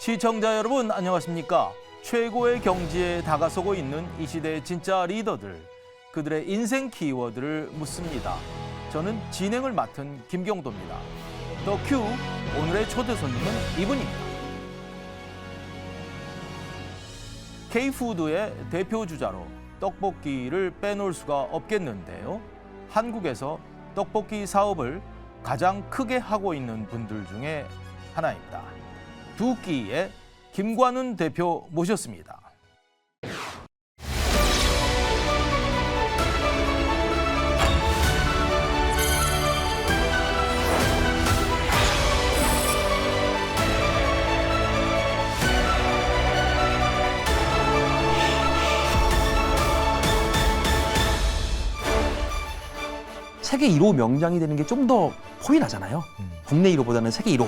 시청자 여러분 안녕하십니까? 최고의 경지에 다가서고 있는 이 시대의 진짜 리더들, 그들의 인생 키워드를 묻습니다. 저는 진행을 맡은 김경도입니다. 더 큐, 오늘의 초대 손님은 이분입니다. K푸드의 대표 주자로 떡볶이를 빼놓을 수가 없겠는데요. 한국에서 떡볶이 사업을 가장 크게 하고 있는 분들 중에 하나입니다. 두 끼의 김관훈 대표 모셨습니다. 세계 1호 명장이 되는 게 좀 더 포인트 나잖아요. 국내 1호보다는 세계 1호.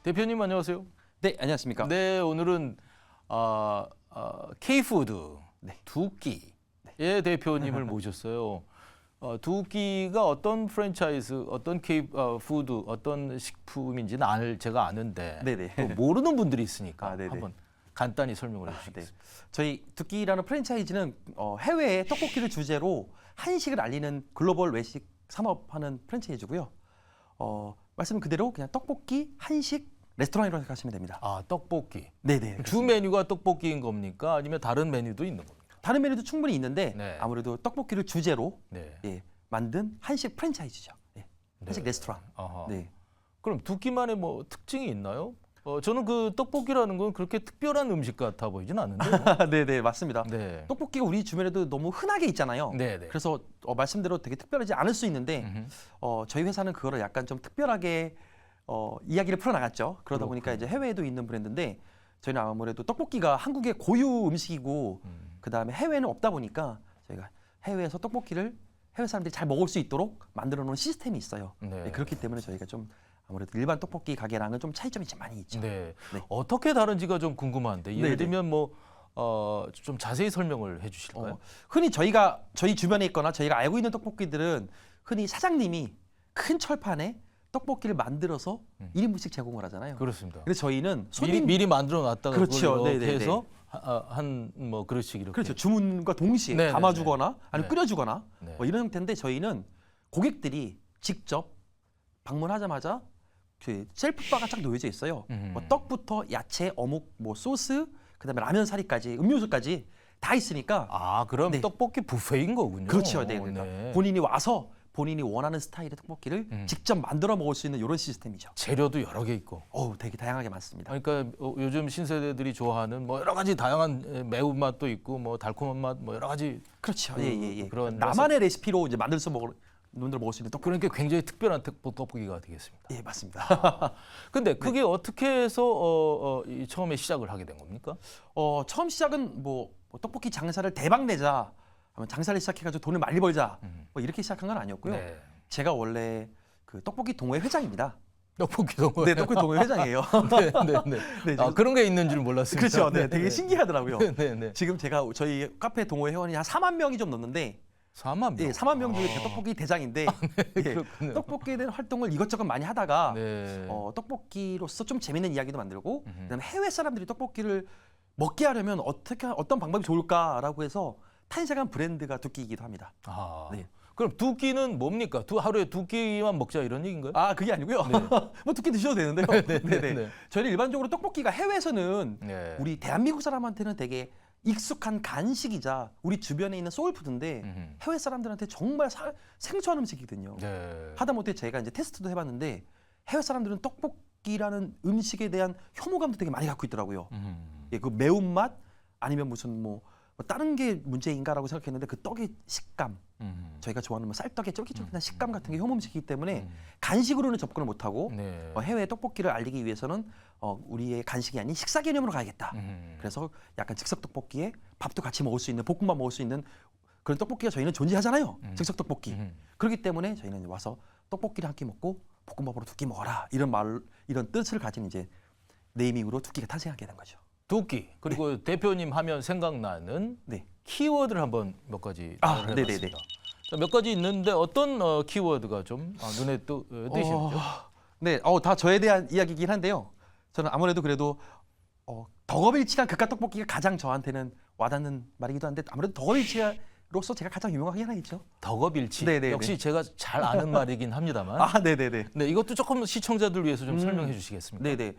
대표님 안녕하세요. 네, 안녕하십니까. 네, 오늘은 K푸드 네. 두 끼의 대표님을 모셨어요. 두 끼가 어떤 프랜차이즈, 어떤 K푸드, 어떤 식품인지는 제가 아는데 네네. 또 모르는 분들이 있으니까 네네. 한번 간단히 설명을 해주시겠어요? 네. 저희 두끼라는 프랜차이즈는 해외에 떡볶이를 주제로 한식을 알리는 글로벌 외식 산업하는 프랜차이즈고요. 말씀 그대로 그냥 떡볶이, 한식, 레스토랑이라고 생각하시면 됩니다. 아, 떡볶이. 네네. 주 메뉴가 떡볶이인 겁니까? 아니면 다른 메뉴도 있는 겁니까? 다른 메뉴도 충분히 있는데 네. 아무래도 떡볶이를 주제로 네. 만든 한식 프랜차이즈죠. 한식 네. 레스토랑. 아하. 네. 그럼 두 끼만의 뭐 특징이 있나요? 저는 그 떡볶이라는 건 그렇게 특별한 음식 같아 보이진 않는데요. 네네, 맞습니다. 네. 떡볶이가 우리 주변에도 너무 흔하게 있잖아요. 네네. 그래서 말씀대로 되게 특별하지 않을 수 있는데 음흠. 저희 회사는 그거를 약간 좀 특별하게 이야기를 풀어나갔죠. 그러다 보니까 그렇군요. 이제 해외에도 있는 브랜드인데 저희는 아무래도 떡볶이가 한국의 고유 음식이고 그 다음에 해외에는 없다 보니까 저희가 해외에서 떡볶이를 해외 사람들이 잘 먹을 수 있도록 만들어 놓은 시스템이 있어요. 네. 네, 그렇기 때문에 저희가 좀 아무래도 일반 떡볶이 가게랑은 좀 차이점이 좀 많이 있죠. 네. 네. 어떻게 다른지가 좀 궁금한데 예를 네네. 들면 좀 자세히 설명을 해주실까요? 흔히 저희 주변에 있거나 저희가 알고 있는 떡볶이들은 흔히 사장님이 큰 철판에 떡볶이를 만들어서 1인분씩 제공을 하잖아요. 그렇습니다. 근데 저희는 손님 미리 만들어 놨다가 그렇죠. 그걸 이렇게 네네네. 해서 한 뭐 그릇씩 이렇게. 그렇죠. 주문과 동시에 네네네. 담아주거나 아니면 네. 끓여주거나 네. 뭐 이런 형태인데 저희는 고객들이 직접 방문하자마자 그 셀프바가 쫙 놓여져 있어요. 뭐 떡부터 야채, 어묵, 뭐 소스, 그다음에 라면 사리까지, 음료수까지 다 있으니까 아, 그럼 네. 떡볶이 뷔페인 거군요. 그렇죠. 네, 네. 본인이 와서 본인이 원하는 스타일의 떡볶이를 직접 만들어 먹을 수 있는 이런 시스템이죠. 재료도 여러 개 있고. 되게 다양하게 많습니다. 그러니까 요즘 신세대들이 좋아하는 뭐 여러 가지 다양한 매운맛도 있고 뭐 달콤한 맛 뭐 여러 가지 그렇죠. 그런 그런 나만의 레시피로 이제 만들 수 먹을 수 있는 떡볶이. 그러니까 굉장히 특별한 떡볶이가 되겠습니다. 예, 맞습니다. 근데 그게 어떻게 해서 처음에 시작을 하게 된 겁니까? 처음 시작은 뭐 떡볶이 장사를 대박 내자, 장사를 시작해가지고 돈을 많이 벌자, 뭐 이렇게 시작한 건 아니었고요. 네. 제가 원래 그 떡볶이 동호회 회장입니다. 떡볶이 동호회. 네, 떡볶이 동호회 회장이에요. 네, 네, 네. 네, 아, 그런 게 있는 줄 몰랐습니다. 그렇죠. 네, 되게 신기하더라고요. 네, 네, 네. 지금 제가 저희 카페 동호회 회원이 한 4만 명이 좀 넘는데, 4만 명. 네, 4만 명 중에 제가 떡볶이 대장인데, 그렇군요. 떡볶이에 대한 활동을 이것저것 많이 하다가 네. 떡볶이로서 좀 재밌는 이야기도 만들고, 그다음에 해외 사람들이 떡볶이를 먹게 하려면 어떤 방법이 좋을까라고 해서 탄생한 브랜드가 두끼이기도 합니다. 아, 네. 그럼 두 끼는 뭡니까? 하루에 두 끼만 먹자 이런 얘기인가요? 아, 그게 아니고요. 뭐 두끼 드셔도 되는데요. 네. 저희는 일반적으로 떡볶이가 해외에서는 네. 우리 대한민국 사람한테는 되게 익숙한 간식이자 우리 주변에 있는 소울푸드인데 해외 사람들한테 정말 생소한 음식이거든요. 네. 하다못해 제가 이제 테스트도 해봤는데 해외 사람들은 떡볶이라는 음식에 대한 혐오감도 되게 많이 갖고 있더라고요. 예, 그 매운맛 아니면 무슨 뭐 다른 게 문제인가라고 생각했는데 그 떡의 식감, 저희가 좋아하는 뭐 쌀떡의 쫄깃쫄깃한 식감 같은 게 혐오 음식이기 때문에 간식으로는 접근을 못하고 네. 해외 떡볶이를 알리기 위해서는 우리의 간식이 아닌 식사 개념으로 가야겠다. 그래서 약간 즉석 떡볶이에 밥도 같이 먹을 수 있는, 볶음밥 먹을 수 있는 그런 떡볶이가 저희는 존재하잖아요. 즉석 떡볶이. 그렇기 때문에 저희는 와서 떡볶이를 한 끼 먹고 볶음밥으로 두 끼 먹어라. 이런 뜻을 가진 이제 네이밍으로 두끼가 탄생하게 된 거죠. 두끼 그리고 대표님 하면 생각나는 네. 키워드를 한번 몇 가지 네네네. 해봤습니다. 자, 몇 가지 있는데 어떤 키워드가 좀 눈에 띄시는죠? 네, 다 저에 대한 이야기이긴 한데요. 저는 아무래도 그래도 덕업일치란 그깟 떡볶이가 가장 저한테는 와닿는 말이기도 한데 아무래도 덕업일치로서 제가 가장 유명하긴 하겠죠. 덕업일치. 네네네. 역시 제가 잘 아는 말이긴 합니다만. 네네네. 네, 이것도 조금 시청자들 위해서 좀 설명해 주시겠습니까? 네네.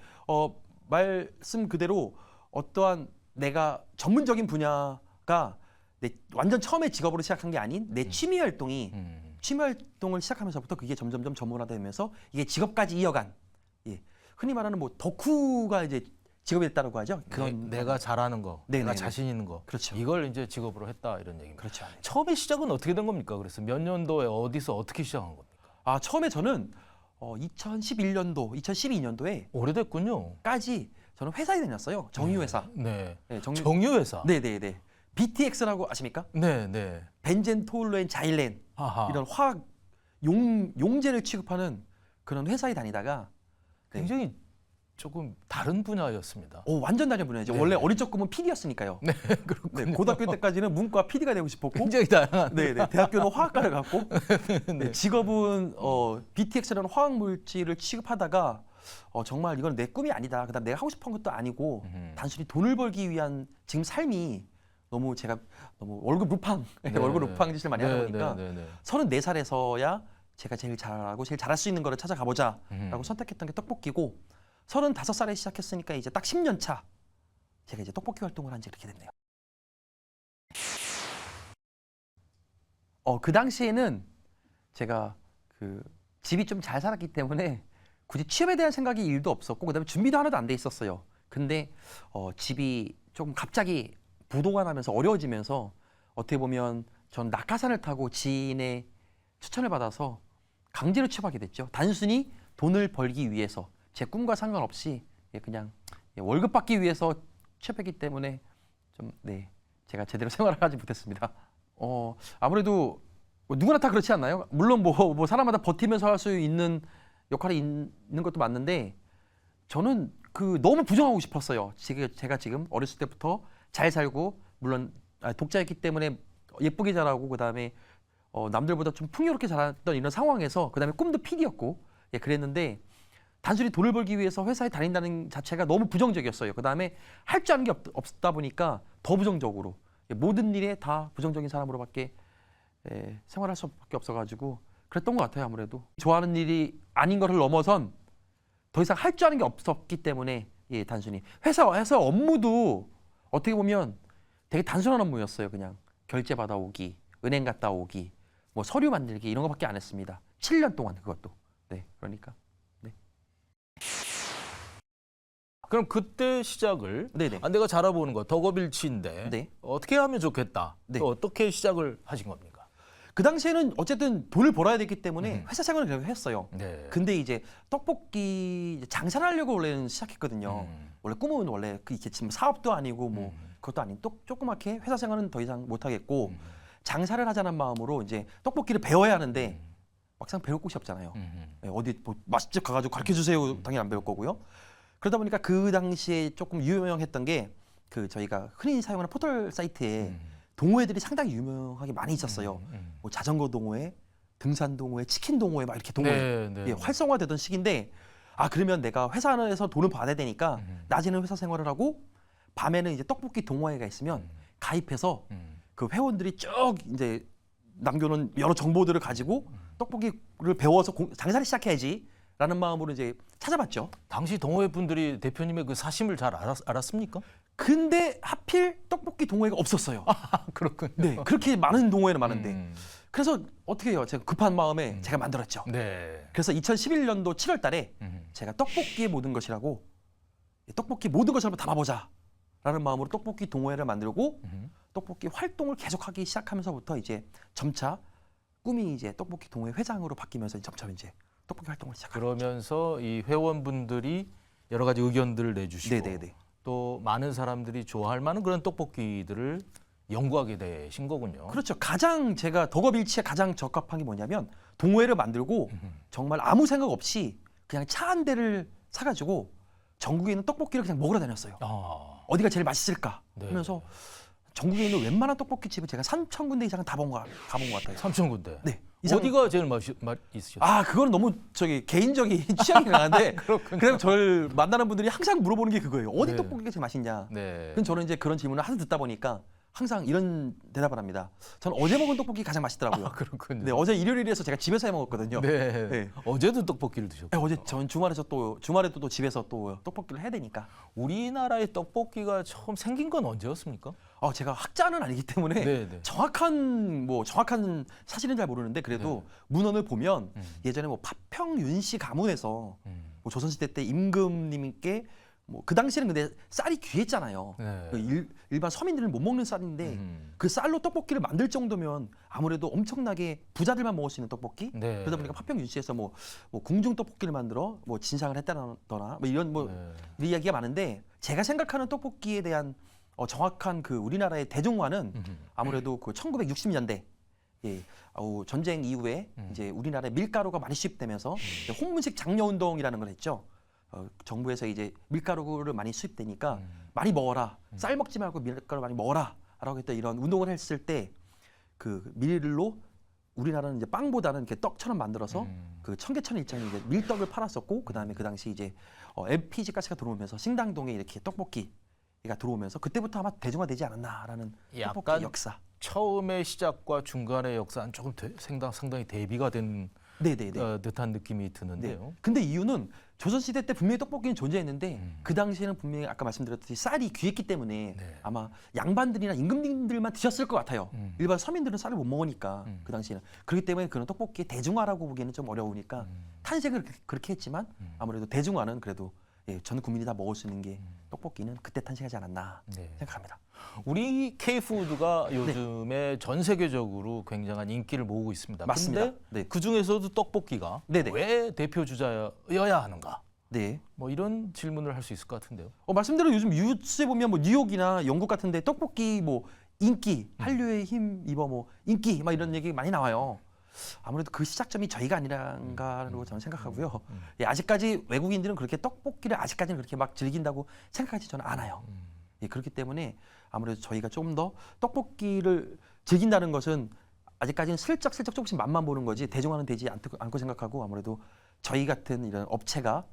말씀 그대로 어떠한 내가 전문적인 분야가 내 완전 처음에 직업으로 시작한 게 아닌 내 취미 활동이 취미 활동을 시작하면서부터 그게 점점점 전문화되면서 이게 직업까지 이어간 흔히 말하는 뭐 덕후가 이제 직업이 됐다고 하죠. 그런 내가 잘하는 거, 내가 네네네. 자신 있는 거, 그렇죠. 이걸 이제 직업으로 했다 이런 얘기입니다. 그렇죠. 처음에 시작은 어떻게 된 겁니까? 그래서 몇 년도에 어디서 어떻게 시작한 겁니까? 처음에 저는 2011년도, 2012년도에까지 오래됐군요. 저는 회사에 다녔어요. 정유회사. 네. 네, 정유회사. 네네네. BTX라고 아십니까? 네, 네. 벤젠, 토울루엔, 자일렌 아하. 이런 화학 용제를 취급하는 그런 회사에 다니다가 굉장히 조금 다른 분야였습니다. 완전 다른 분야죠. 네. 원래 어릴 적 꿈은 PD였으니까요. 네, 그렇군요. 고등학교 때까지는 문과 PD가 되고 싶었고, 굉장히 다양한. 네네. 대학교는 화학과를 갔고, 네. 직업은 BTX라는 화학 물질을 취급하다가 정말 이건 내 꿈이 아니다. 그다음 내가 하고 싶은 것도 아니고 단순히 돈을 벌기 위한 지금 삶이 제가 너무 월급 루팡 월급 루팡 짓을 많이 하다 보니까 34살에서야 제가 제일 잘하고 제일 잘할 수 있는 거를 찾아가 보자라고 선택했던 게 떡볶이고 35살에 시작했으니까 이제 딱 10년 차 제가 이제 떡볶이 활동을 한 지 그렇게 됐네요. 그 당시에는 제가 집이 좀 잘 살았기 때문에 굳이 취업에 대한 생각이 일도 없었고 그다음에 준비도 하나도 안 돼 있었어요. 근데 집이 조금 갑자기 부도가 나면서 어려워지면서 어떻게 보면 전 낙하산을 타고 지인의 추천을 받아서 강제로 취업하게 됐죠. 단순히 돈을 벌기 위해서 제 꿈과 상관없이 그냥 월급 받기 위해서 취업했기 때문에 좀 제가 제대로 생활을 하지 못했습니다. 아무래도 누구나 다 그렇지 않나요? 물론 뭐 사람마다 버티면서 할 수 있는 역할이 있는 것도 맞는데 저는 너무 부정하고 싶었어요. 제가 지금 어렸을 때부터 잘 살고 물론 독자였기 때문에 예쁘게 자라고 그다음에 남들보다 좀 풍요롭게 자랐던 이런 상황에서 그다음에 꿈도 PD였고 그랬는데 단순히 돈을 벌기 위해서 회사에 다닌다는 자체가 너무 부정적이었어요. 그다음에 할 줄 아는 게 없다 보니까 더 부정적으로 모든 일에 다 부정적인 사람으로밖에 생활할 수밖에 없어가지고 그랬던 것 같아요. 아무래도 좋아하는 일이 아닌 것을 넘어선 더 이상 할 줄 아는 게 없었기 때문에 단순히 회사 업무도 어떻게 보면 되게 단순한 업무였어요. 그냥 결제 받아오기, 은행 갔다 오기, 뭐 서류 만들기 이런 거밖에 안 했습니다. 7년 동안 그것도. 그러니까. 그럼 그때 시작을 네네. 내가 잘해보는 거 덕업일치인데 네. 어떻게 하면 좋겠다. 네. 또 어떻게 시작을 하신 겁니까? 그 당시에는 어쨌든 돈을 벌어야 되기 때문에 회사 생활을 계속 했어요. 네. 근데 이제 떡볶이 장사를 하려고 원래는 시작했거든요. 원래 꿈은 원래 이게 지금 사업도 아니고 뭐 그것도 아닌 조그맣게 회사 생활은 더 이상 못 하겠고 장사를 하자는 마음으로 이제 떡볶이를 배워야 하는데 막상 배울 곳이 없잖아요. 어디 뭐 맛집 가가지고 가르쳐 주세요. 당연히 안 배울 거고요. 그러다 보니까 그 당시에 조금 유명했던 게 저희가 흔히 사용하는 포털 사이트에 동호회들이 상당히 유명하게 많이 있었어요. 뭐 자전거 동호회, 등산 동호회, 치킨 동호회 막 이렇게 동호회 활성화되던 시기인데 그러면 내가 회사 안에서 돈을 받아야 되니까 낮에는 회사 생활을 하고 밤에는 이제 떡볶이 동호회가 있으면 가입해서 그 회원들이 쭉 이제 남겨놓은 여러 정보들을 가지고 떡볶이를 배워서 장사를 시작해야지라는 마음으로 이제 찾아봤죠. 당시 동호회 분들이 대표님의 그 사심을 잘 알았습니까? 근데 하필 떡볶이 동호회가 없었어요. 그렇군요. 네, 그렇게 많은 동호회는 많은데. 그래서 어떻게 해요? 제가 급한 마음에 제가 만들었죠. 네. 그래서 2011년도 7월 달에 제가 떡볶이의 모든 것이라고 떡볶이 모든 것을 한번 담아보자 라는 마음으로 떡볶이 동호회를 만들고 떡볶이 활동을 계속하기 시작하면서부터 이제 점차 꿈이 이제 떡볶이 동호회 회장으로 바뀌면서 점점 이제 떡볶이 활동을 시작하죠. 그러면서 이 회원분들이 여러 가지 의견들을 내주시고 네네네. 또 많은 사람들이 좋아할 만한 그런 떡볶이들을 연구하게 되신 거군요. 그렇죠. 가장 제가 덕업일치에 가장 적합한 게 뭐냐면 동호회를 만들고 정말 아무 생각 없이 그냥 차 한 대를 사가지고 전국에 있는 떡볶이를 그냥 먹으러 다녔어요. 아, 어디가 제일 맛있을까 네. 하면서 전국에 있는 웬만한 떡볶이 집을 제가 3,000군데 이상 가본 것 같아요. 3,000군데. 네. 어디가 제일 맛 있으셨어요? 아, 그거는 너무 개인적인 취향이 강한데 그냥 저를 만나는 분들이 항상 물어보는 게 그거예요. 어디 네. 떡볶이가 제일 맛있냐? 네. 그럼 저는 이제 그런 질문을 하도 듣다 보니까 항상 이런 대답을 합니다. 저는 어제 먹은 떡볶이 가장 맛있더라고요. 아, 그렇군요. 네, 어제 일요일이라서 제가 집에서 해 먹었거든요. 네. 네. 어제도 떡볶이를 드셨고. 네, 어제 전 주말에도 또 집에서 또 떡볶이를 해야 되니까. 우리나라의 떡볶이가 처음 생긴 건 언제였습니까? 제가 학자는 아니기 때문에 네, 네. 정확한 사실은 잘 모르는데 그래도 문헌을 보면 예전에 뭐 파평윤씨 가문에서 뭐 조선시대 때 임금님께 뭐 그 당시에는 근데 쌀이 귀했잖아요. 네. 일반 서민들은 못 먹는 쌀인데 그 쌀로 떡볶이를 만들 정도면 아무래도 엄청나게 부자들만 먹을 수 있는 떡볶이. 네. 그러다 보니까 파평윤씨에서 뭐 궁중 떡볶이를 만들어 뭐 진상을 했다거나 뭐 이런 네. 이야기가 많은데 제가 생각하는 떡볶이에 대한 정확한 그 우리나라의 대중화는 아무래도 그 1960년대 전쟁 이후에 이제 우리나라에 밀가루가 많이 수입되면서 이제 홍문식 장려운동이라는 걸 했죠. 정부에서 이제 밀가루를 많이 수입되니까 많이 먹어라. 쌀 먹지 말고 밀가루 많이 먹어라. 라고 했던 이런 운동을 했을 때 그 밀로 우리나라는 이제 빵보다는 이렇게 떡처럼 만들어서 그 청계천 일장에 이제 밀떡을 팔았었고 그다음에 그 당시 이제 LPG 가스가 들어오면서 신당동에 이렇게 떡볶이가 들어오면서 그때부터 아마 대중화되지 않았나라는 약간 떡볶이 역사. 처음의 시작과 중간의 역사는 조금 상당히 대비가 된 네네네. 듯한 느낌이 드는데요. 네. 근데 이유는 조선시대 때 분명히 떡볶이는 존재했는데 그 당시에는 분명히 아까 말씀드렸듯이 쌀이 귀했기 때문에 네. 아마 양반들이나 임금님들만 드셨을 것 같아요. 일반 서민들은 쌀을 못 먹으니까 그 당시에는. 그렇기 때문에 그런 떡볶이의 대중화라고 보기에는 좀 어려우니까 탄생을 그렇게 했지만 아무래도 대중화는 그래도 전 국민이 다 먹을 수 있는 게 떡볶이는 그때 탄생하지 않았나 네. 생각합니다. 우리 K푸드가 요즘에 전 세계적으로 굉장한 인기를 모으고 있습니다. 맞습니다. 근데 네. 그 중에서도 떡볶이가 네네. 왜 대표 주자여야 하는가? 네. 뭐 이런 질문을 할 수 있을 것 같은데요. 말씀대로 요즘 뉴스에 보면 뭐 뉴욕이나 영국 같은데 떡볶이 뭐 인기, 한류에 힘 입어 뭐 인기 막 이런 얘기 많이 나와요. 아무래도 그 시작점이 저희가 아니란가라고 저는 생각하고요. 아직까지 외국인들은 그렇게 떡볶이를 아직까지는 그렇게 막 즐긴다고 생각하지 저는 않아요. 그렇기 때문에 아무래도 저희가 좀 더 떡볶이를 즐긴다는 것은 아직까지는 슬쩍슬쩍 조금씩 맛만 보는 거지 대중화는 되지 않고 생각하고 아무래도 저희 같은 이런 업체가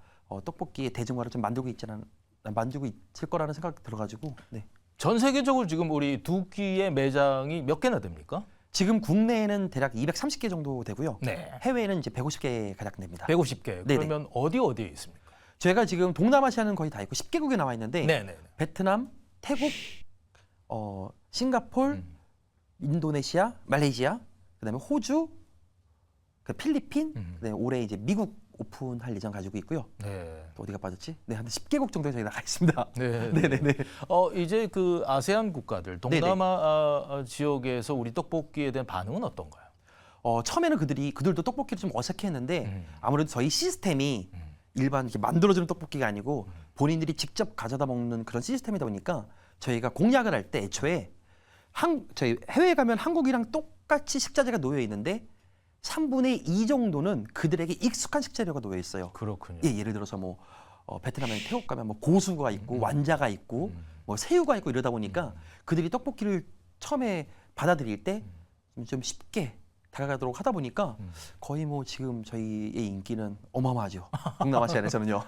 떡볶이의 대중화를 좀 만들고 있을 거라는 생각이 들어가지고 네. 전 세계적으로 지금 우리 두 끼의 매장이 몇 개나 됩니까? 지금 국내에는 대략 230개 정도 되고요. 네. 해외에는 이제 150개 가량 됩니다. 150개. 네네. 그러면 어디에 있습니까? 저희가 지금 동남아시아는 거의 다 있고 10개국에 나와 있는데 네네. 베트남, 태국, 싱가폴, 인도네시아, 말레이시아, 그다음에 호주, 필리핀, 그다음에 올해 이제 미국 오픈할 예정 가지고 있고요. 네. 또 어디가 빠졌지? 네, 한 10개국 정도 저희 나가 있습니다. 네. 네네네. 이제 그 아세안 국가들, 동남아 지역에서 우리 떡볶이에 대한 반응은 어떤가요? 처음에는 그들도 떡볶이를 좀 어색해했는데 아무래도 저희 시스템이 일반 이렇게 만들어주는 떡볶이가 아니고 본인들이 직접 가져다 먹는 그런 시스템이다 보니까 저희가 공약을 할 때 애초에 저희 해외에 가면 한국이랑 똑같이 식자재가 놓여 있는데 3분의 2 정도는 그들에게 익숙한 식재료가 놓여 있어요. 그렇군요. 예를 들어서 뭐 베트남에 태국 가면 뭐 고수가 있고 완자가 있고 뭐 새우가 있고 이러다 보니까 그들이 떡볶이를 처음에 받아들일 때 좀 쉽게 다가가도록 하다 보니까 거의 뭐 지금 저희의 인기는 어마어마하죠. 동남아시아에서는요.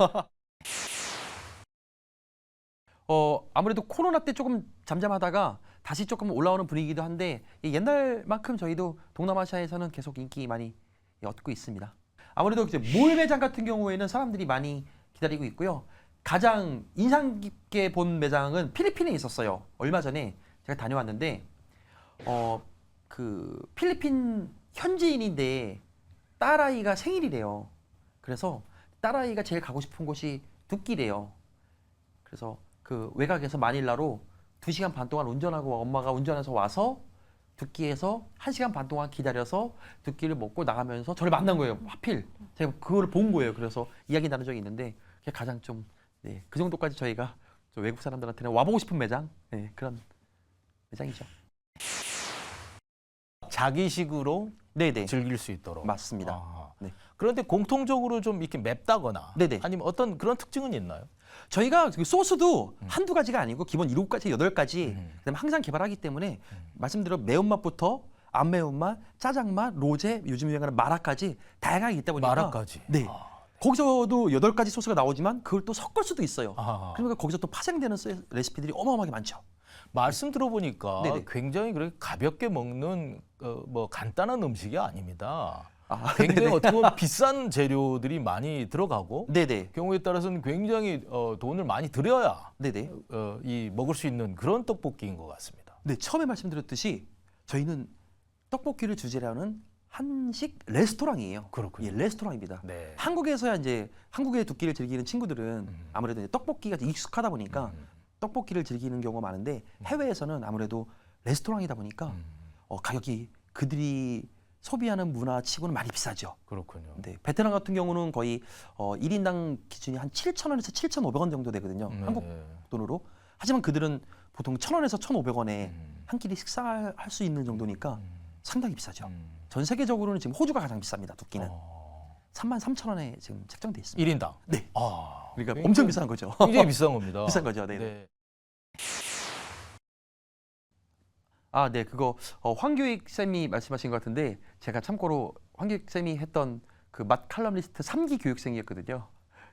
아무래도 코로나 때 조금 잠잠하다가 다시 조금 올라오는 분위기도 한데 옛날만큼 저희도 동남아시아에서는 계속 인기 많이 얻고 있습니다. 아무래도 이제 몰 매장 같은 경우에는 사람들이 많이 기다리고 있고요. 가장 인상 깊게 본 매장은 필리핀에 있었어요. 얼마 전에 제가 다녀왔는데 그 필리핀 현지인인데 딸아이가 생일이래요. 그래서 딸아이가 제일 가고 싶은 곳이 두끼래요. 그래서 그 외곽에서 마닐라로 2시간 반 동안 운전하고 엄마가 운전해서 와서 두끼에서 1시간 반 동안 기다려서 두끼를 먹고 나가면서 저를 만난 거예요. 하필 제가 그거를 본 거예요. 그래서 이야기 나눈 적이 있는데 그게 가장 좀 그 정도까지 저희가 외국 사람들한테는 와보고 싶은 매장 그런 매장이죠. 자기식으로 네네. 즐길 수 있도록. 맞습니다. 아. 네. 그런데 공통적으로 좀 이렇게 맵다거나 네네. 아니면 어떤 그런 특징은 있나요? 저희가 그 소스도 한두 가지가 아니고 기본 7가지, 8가지 그다음에 항상 개발하기 때문에 말씀드린 매운맛부터 안 매운맛, 짜장맛, 로제, 요즘 유행하는 마라까지 다양하게 있다 보니까 마라까지. 네. 거기서도 8가지 소스가 나오지만 그걸 또 섞을 수도 있어요. 아. 그러니까 거기서 또 파생되는 레시피들이 어마어마하게 많죠. 말씀 들어보니까 네네. 굉장히 그렇게 가볍게 먹는 뭐 간단한 음식이 아닙니다. 아, 굉장히 네네. 어떻게 보면 비싼 재료들이 많이 들어가고 네네. 경우에 따라서는 굉장히 돈을 많이 들여야 네네. 이 먹을 수 있는 그런 떡볶이인 것 같습니다. 네, 처음에 말씀드렸듯이 저희는 떡볶이를 주제로 하는 한식 레스토랑이에요. 그렇군요. 예, 레스토랑입니다. 네. 한국에서야 이제 한국의 두 끼를 즐기는 친구들은 아무래도 이제 떡볶이가 익숙하다 보니까 떡볶이를 즐기는 경우가 많은데 해외에서는 아무래도 레스토랑이다 보니까 가격이 그들이 소비하는 문화치고는 많이 비싸죠. 그렇군요. 네, 베트남 같은 경우는 거의 1인당 기준이 한 7,000원에서 7,500원 정도 되거든요. 네. 한국 돈으로. 하지만 그들은 보통 1,000원에서 1,500원에 음. 한 끼리 식사할 수 있는 정도니까 상당히 비싸죠. 음. 전 세계적으로는 지금 호주가 가장 비쌉니다. 두 끼는. 어. 33,000원에 지금 책정돼 있습니다. 1인당. 네. 아, 그러니까 굉장히- 엄청 비싼 거죠. 굉장히 비싼 겁니다. 비싼 거죠. 네. 네. 아, 네. 그거 황교익 쌤이 말씀하신 것 같은데 제가 참고로 황교익 쌤이 했던 그 맛 칼럼니스트 3기 교육생이었거든요.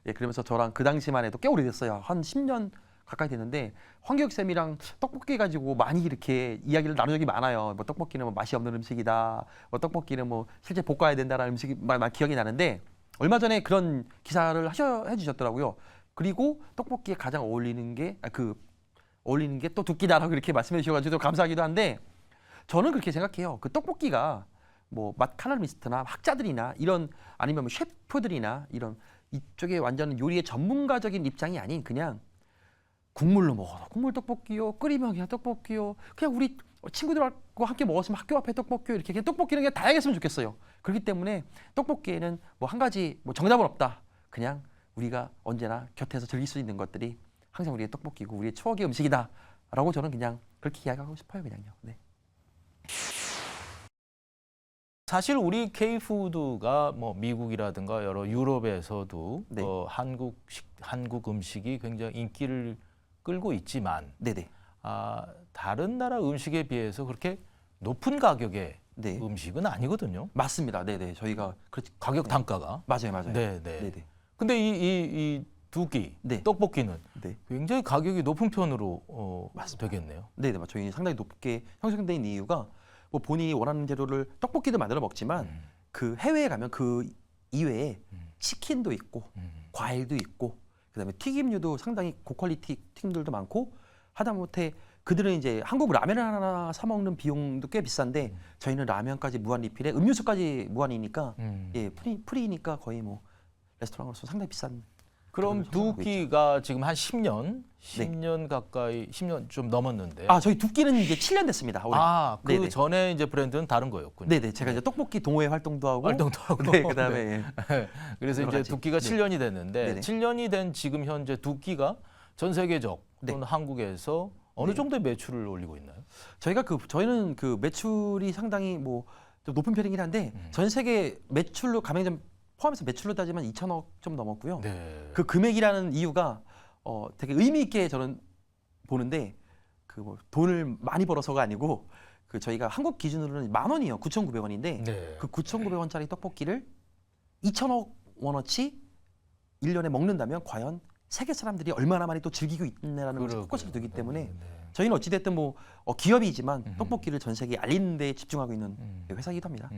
예, 그러면서 저랑 그 당시만 해도 꽤 오래됐어요. 한 10년 가까이 됐는데 황교익 쌤이랑 떡볶이 가지고 많이 이렇게 이야기를 나눈 적이 많아요. 뭐 떡볶이는 뭐 맛이 없는 음식이다. 뭐 떡볶이는 뭐 실제 볶아야 된다라는 음식이 막 기억이 나는데 얼마 전에 그런 기사를 해주셨더라고요. 그리고 떡볶이에 가장 어울리는 게 어울리는 게 또 두 끼다라고 이렇게 말씀해 주셔가지고 감사하기도 한데 저는 그렇게 생각해요. 그 떡볶이가 뭐 맛 칼럼니스트나 학자들이나 이런 아니면 뭐 셰프들이나 이런 이쪽에 완전 요리의 전문가적인 입장이 아닌 그냥 국물로 먹어도 국물 떡볶이요, 끓이면 그냥 떡볶이요, 그냥 우리 친구들하고 함께 먹었으면 학교 앞에 떡볶이요, 이렇게 그냥 떡볶이는 그냥 다양했으면 좋겠어요. 그렇기 때문에 떡볶이에는 뭐 한 가지 뭐 정답은 없다. 그냥 우리가 언제나 곁에서 즐길 수 있는 것들이 항상 우리의 떡볶이고 우리의 추억의 음식이다라고 저는 그냥 그렇게 이야기하고 싶어요, 그냥요. 네. 사실 우리 K푸드가 뭐 미국이라든가 여러 유럽에서도 네. 한국 음식이 굉장히 인기를 끌고 있지만 네네. 다른 나라 음식에 비해서 그렇게 높은 가격의 네. 음식은 아니거든요. 맞습니다. 네네. 저희가 그렇지. 가격 네. 단가가. 맞아요, 맞아요. 네, 네. 네네. 근데 이 두 끼 네. 떡볶이는 네. 굉장히 가격이 높은 편으로 맞습니다. 되겠네요. 네네. 저희 상당히 높게 형성된 있는 이유가 뭐 본인이 원하는 재료를 떡볶이도 만들어 먹지만 그 해외에 가면 그 이외에 치킨도 있고 과일도 있고 그다음에 튀김류도 상당히 고퀄리티 튀김들도 많고 하다못해 그들은 이제 한국 라면을 하나 사 먹는 비용도 꽤 비싼데 저희는 라면까지 무한 리필에 음료수까지 무한이니까 예 프리니까 거의 뭐 레스토랑으로서 상당히 비싼. 그럼 그걸 두 생각하고 끼가 지금 한 10년, 네. 10년 가까이, 10년 좀 넘었는데. 저희 두 끼는 이제 7년 됐습니다. 올해. 그 네네. 전에 이제 브랜드는 다른 거였군요. 네네. 제가 이제 떡볶이 동호회 활동도 하고 활동도 하고. 네, 그다음에 예. 그래서 여러 이제 가지. 두 끼가 네. 7년이 됐는데 네네. 7년이 된 지금 현재 두 끼가 전 세계적 네. 또는 한국에서 어느 네. 정도의 매출을 올리고 있나요? 저희는 그 매출이 상당히 뭐 좀 높은 편이긴 한데 전 세계 매출로 가맹점 포함해서 매출로 따지면 2천억 좀 넘었고요. 네. 그 금액이라는 이유가 되게 의미 있게 저는 보는데 그 뭐 돈을 많이 벌어서가 아니고 그 저희가 한국 기준으로는 10,000원이요. 9,900원인데 네. 그 9,900원짜리 떡볶이를 2천억 원어치 1년에 먹는다면 과연 세계 사람들이 얼마나 많이 또 즐기고 있느냐라는 것을 포커스를 두기 때문에 네. 저희는 어찌됐든 뭐 기업이지만 음흠. 떡볶이를 전 세계에 알리는 데 집중하고 있는 회사이기도 합니다.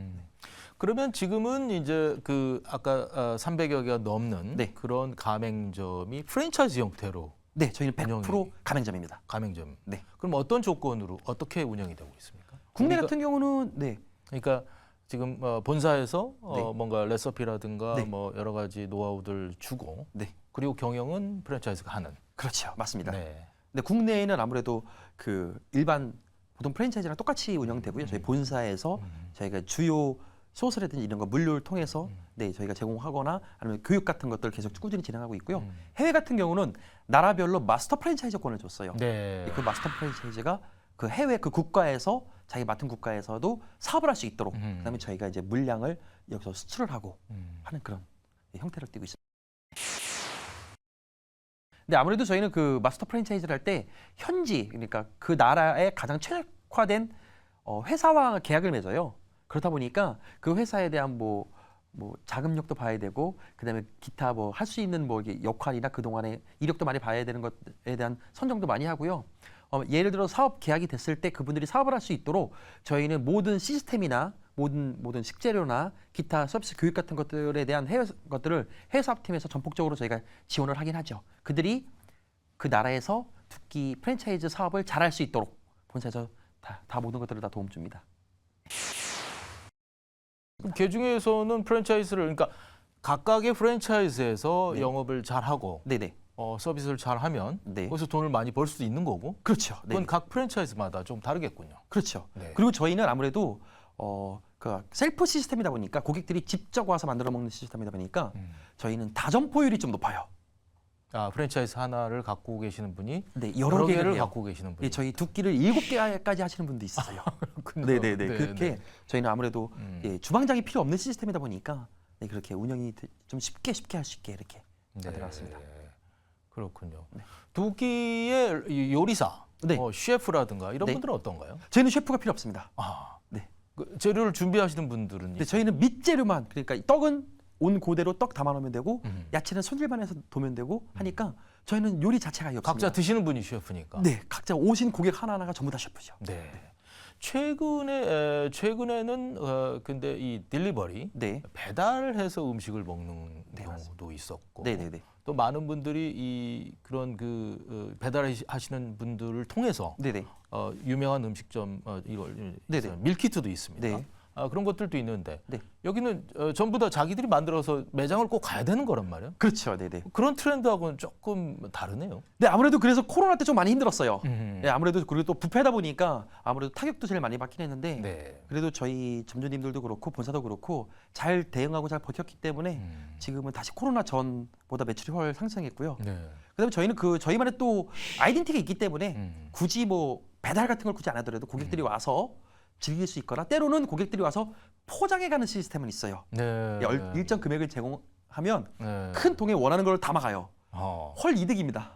그러면 지금은 이제 그 아까 300여 개가 넘는 네. 그런 가맹점이 프랜차이즈 형태로 네, 저희는 100% 운영이- 가맹점입니다. 가맹점. 네. 그럼 어떤 조건으로 어떻게 운영이 되고 있습니까? 국내 우리가- 같은 경우는 네, 그러니까 지금 본사에서 네. 뭔가 레시피라든가 네. 뭐 여러 가지 노하우들 주고 네. 그리고 경영은 프랜차이즈가 하는. 그렇죠, 맞습니다. 네. 근데 국내에는 아무래도 그 일반 보통 프랜차이즈랑 똑같이 운영되고요. 저희 본사에서 저희가 주요 소스라든지 이런 거 물류를 통해서 네 저희가 제공하거나 아니면 교육 같은 것들 계속 꾸준히 진행하고 있고요. 해외 같은 경우는 나라별로 마스터 프랜차이즈권을 줬어요. 네. 그 마스터 프랜차이즈가 그 해외 그 국가에서 자기 맡은 국가에서도 사업을 할 수 있도록 그다음에 저희가 이제 물량을 여기서 수출을 하고 하는 그런 형태를 띠고 있습니다. 근데 아무래도 저희는 그 마스터 프랜차이즈를 할 때 현지 그러니까 그 나라에 가장 최적화된 회사와 계약을 맺어요. 그렇다 보니까 그 회사에 대한 뭐 자금력도 봐야 되고 그다음에 기타 뭐 할 수 있는 뭐 이게 역할이나 그 동안의 이력도 많이 봐야 되는 것에 대한 선정도 많이 하고요. 예를 들어 사업 계약이 됐을 때 그분들이 사업을 할 수 있도록 저희는 모든 시스템이나 모든 식재료나 기타 서비스 교육 같은 것들에 대한 것들을 해외 사업팀에서 전폭적으로 저희가 지원을 하긴 하죠. 그들이 그 나라에서 두끼 프랜차이즈 사업을 잘할 수 있도록 본사에서 다 모든 것들을 다 도움 줍니다. 개중에서는 프랜차이즈를 그러니까 각각의 프랜차이즈에서 네. 영업을 잘하고 네네. 서비스를 잘하면 네. 거기서 돈을 많이 벌 수도 있는 거고 그렇죠. 그건 네. 각 프랜차이즈마다 좀 다르겠군요. 그렇죠. 네. 그리고 저희는 아무래도 그 셀프 시스템이다 보니까 고객들이 직접 와서 만들어 먹는 시스템이다 보니까 저희는 다점포율이 좀 높아요. 프랜차이즈 하나를 갖고 계시는 분이 네, 여러 여러 개를 개를 해요. 갖고 계시는 분이 예, 저희 두 끼를 7개까지 하시는 분도 있어요. 네네네. 네, 그렇게 네. 저희는 아무래도 예, 주방장이 필요 없는 시스템이다 보니까 네, 그렇게 운영이 좀 쉽게 할 수 있게 이렇게 만들어놨습니다. 그렇군요. 네. 두 끼의 요리사, 네. 셰프라든가 이런 네. 분들은 어떤가요? 저희는 셰프가 필요 없습니다. 네. 그 재료를 준비하시는 분들은 근데 저희는 밑재료만 그러니까 떡은 온 그대로 떡 담아놓으면 되고 야채는 손질만 해서 도면 되고 하니까 저희는 요리 자체가 없습니다. 각자 드시는 분이 셰프니까. 네, 각자 오신 고객 하나하나가 전부 다 셰프죠. 네. 최근에는 근데 이 딜리버리 네, 배달해서 음식을 먹는 네, 경우도 있었고, 네네네. 또 많은 분들이 그런 배달하시는 분들을 통해서 네네. 유명한 음식점 이걸 네네. 밀키트도 있습니다. 네. 그런 것들도 있는데 네. 여기는 전부 다 자기들이 만들어서 매장을 꼭 가야 되는 거란 말이에요. 그렇죠, 네네. 그런 트렌드하고는 조금 다르네요. 네, 아무래도 그래서 코로나 때 좀 많이 힘들었어요. 음. 네, 아무래도 그리고 또 부패다 보니까 아무래도 타격도 제일 많이 받긴 했는데 네. 그래도 저희 점주님들도 그렇고 본사도 그렇고 잘 대응하고 잘 버텼기 때문에 지금은 다시 코로나 전보다 매출이 훨 상승했고요. 네. 그다음에 저희는 저희만의 또 아이덴티티가 있기 때문에 음. 굳이 뭐 배달 같은 걸 굳이 안 하더라도 고객들이 와서 즐길 수 있거나 때로는 고객들이 와서 포장해가는 시스템은 있어요. 네. 일정 금액을 제공하면 네. 큰 통에 원하는 걸 담아가요. 헐 이득입니다.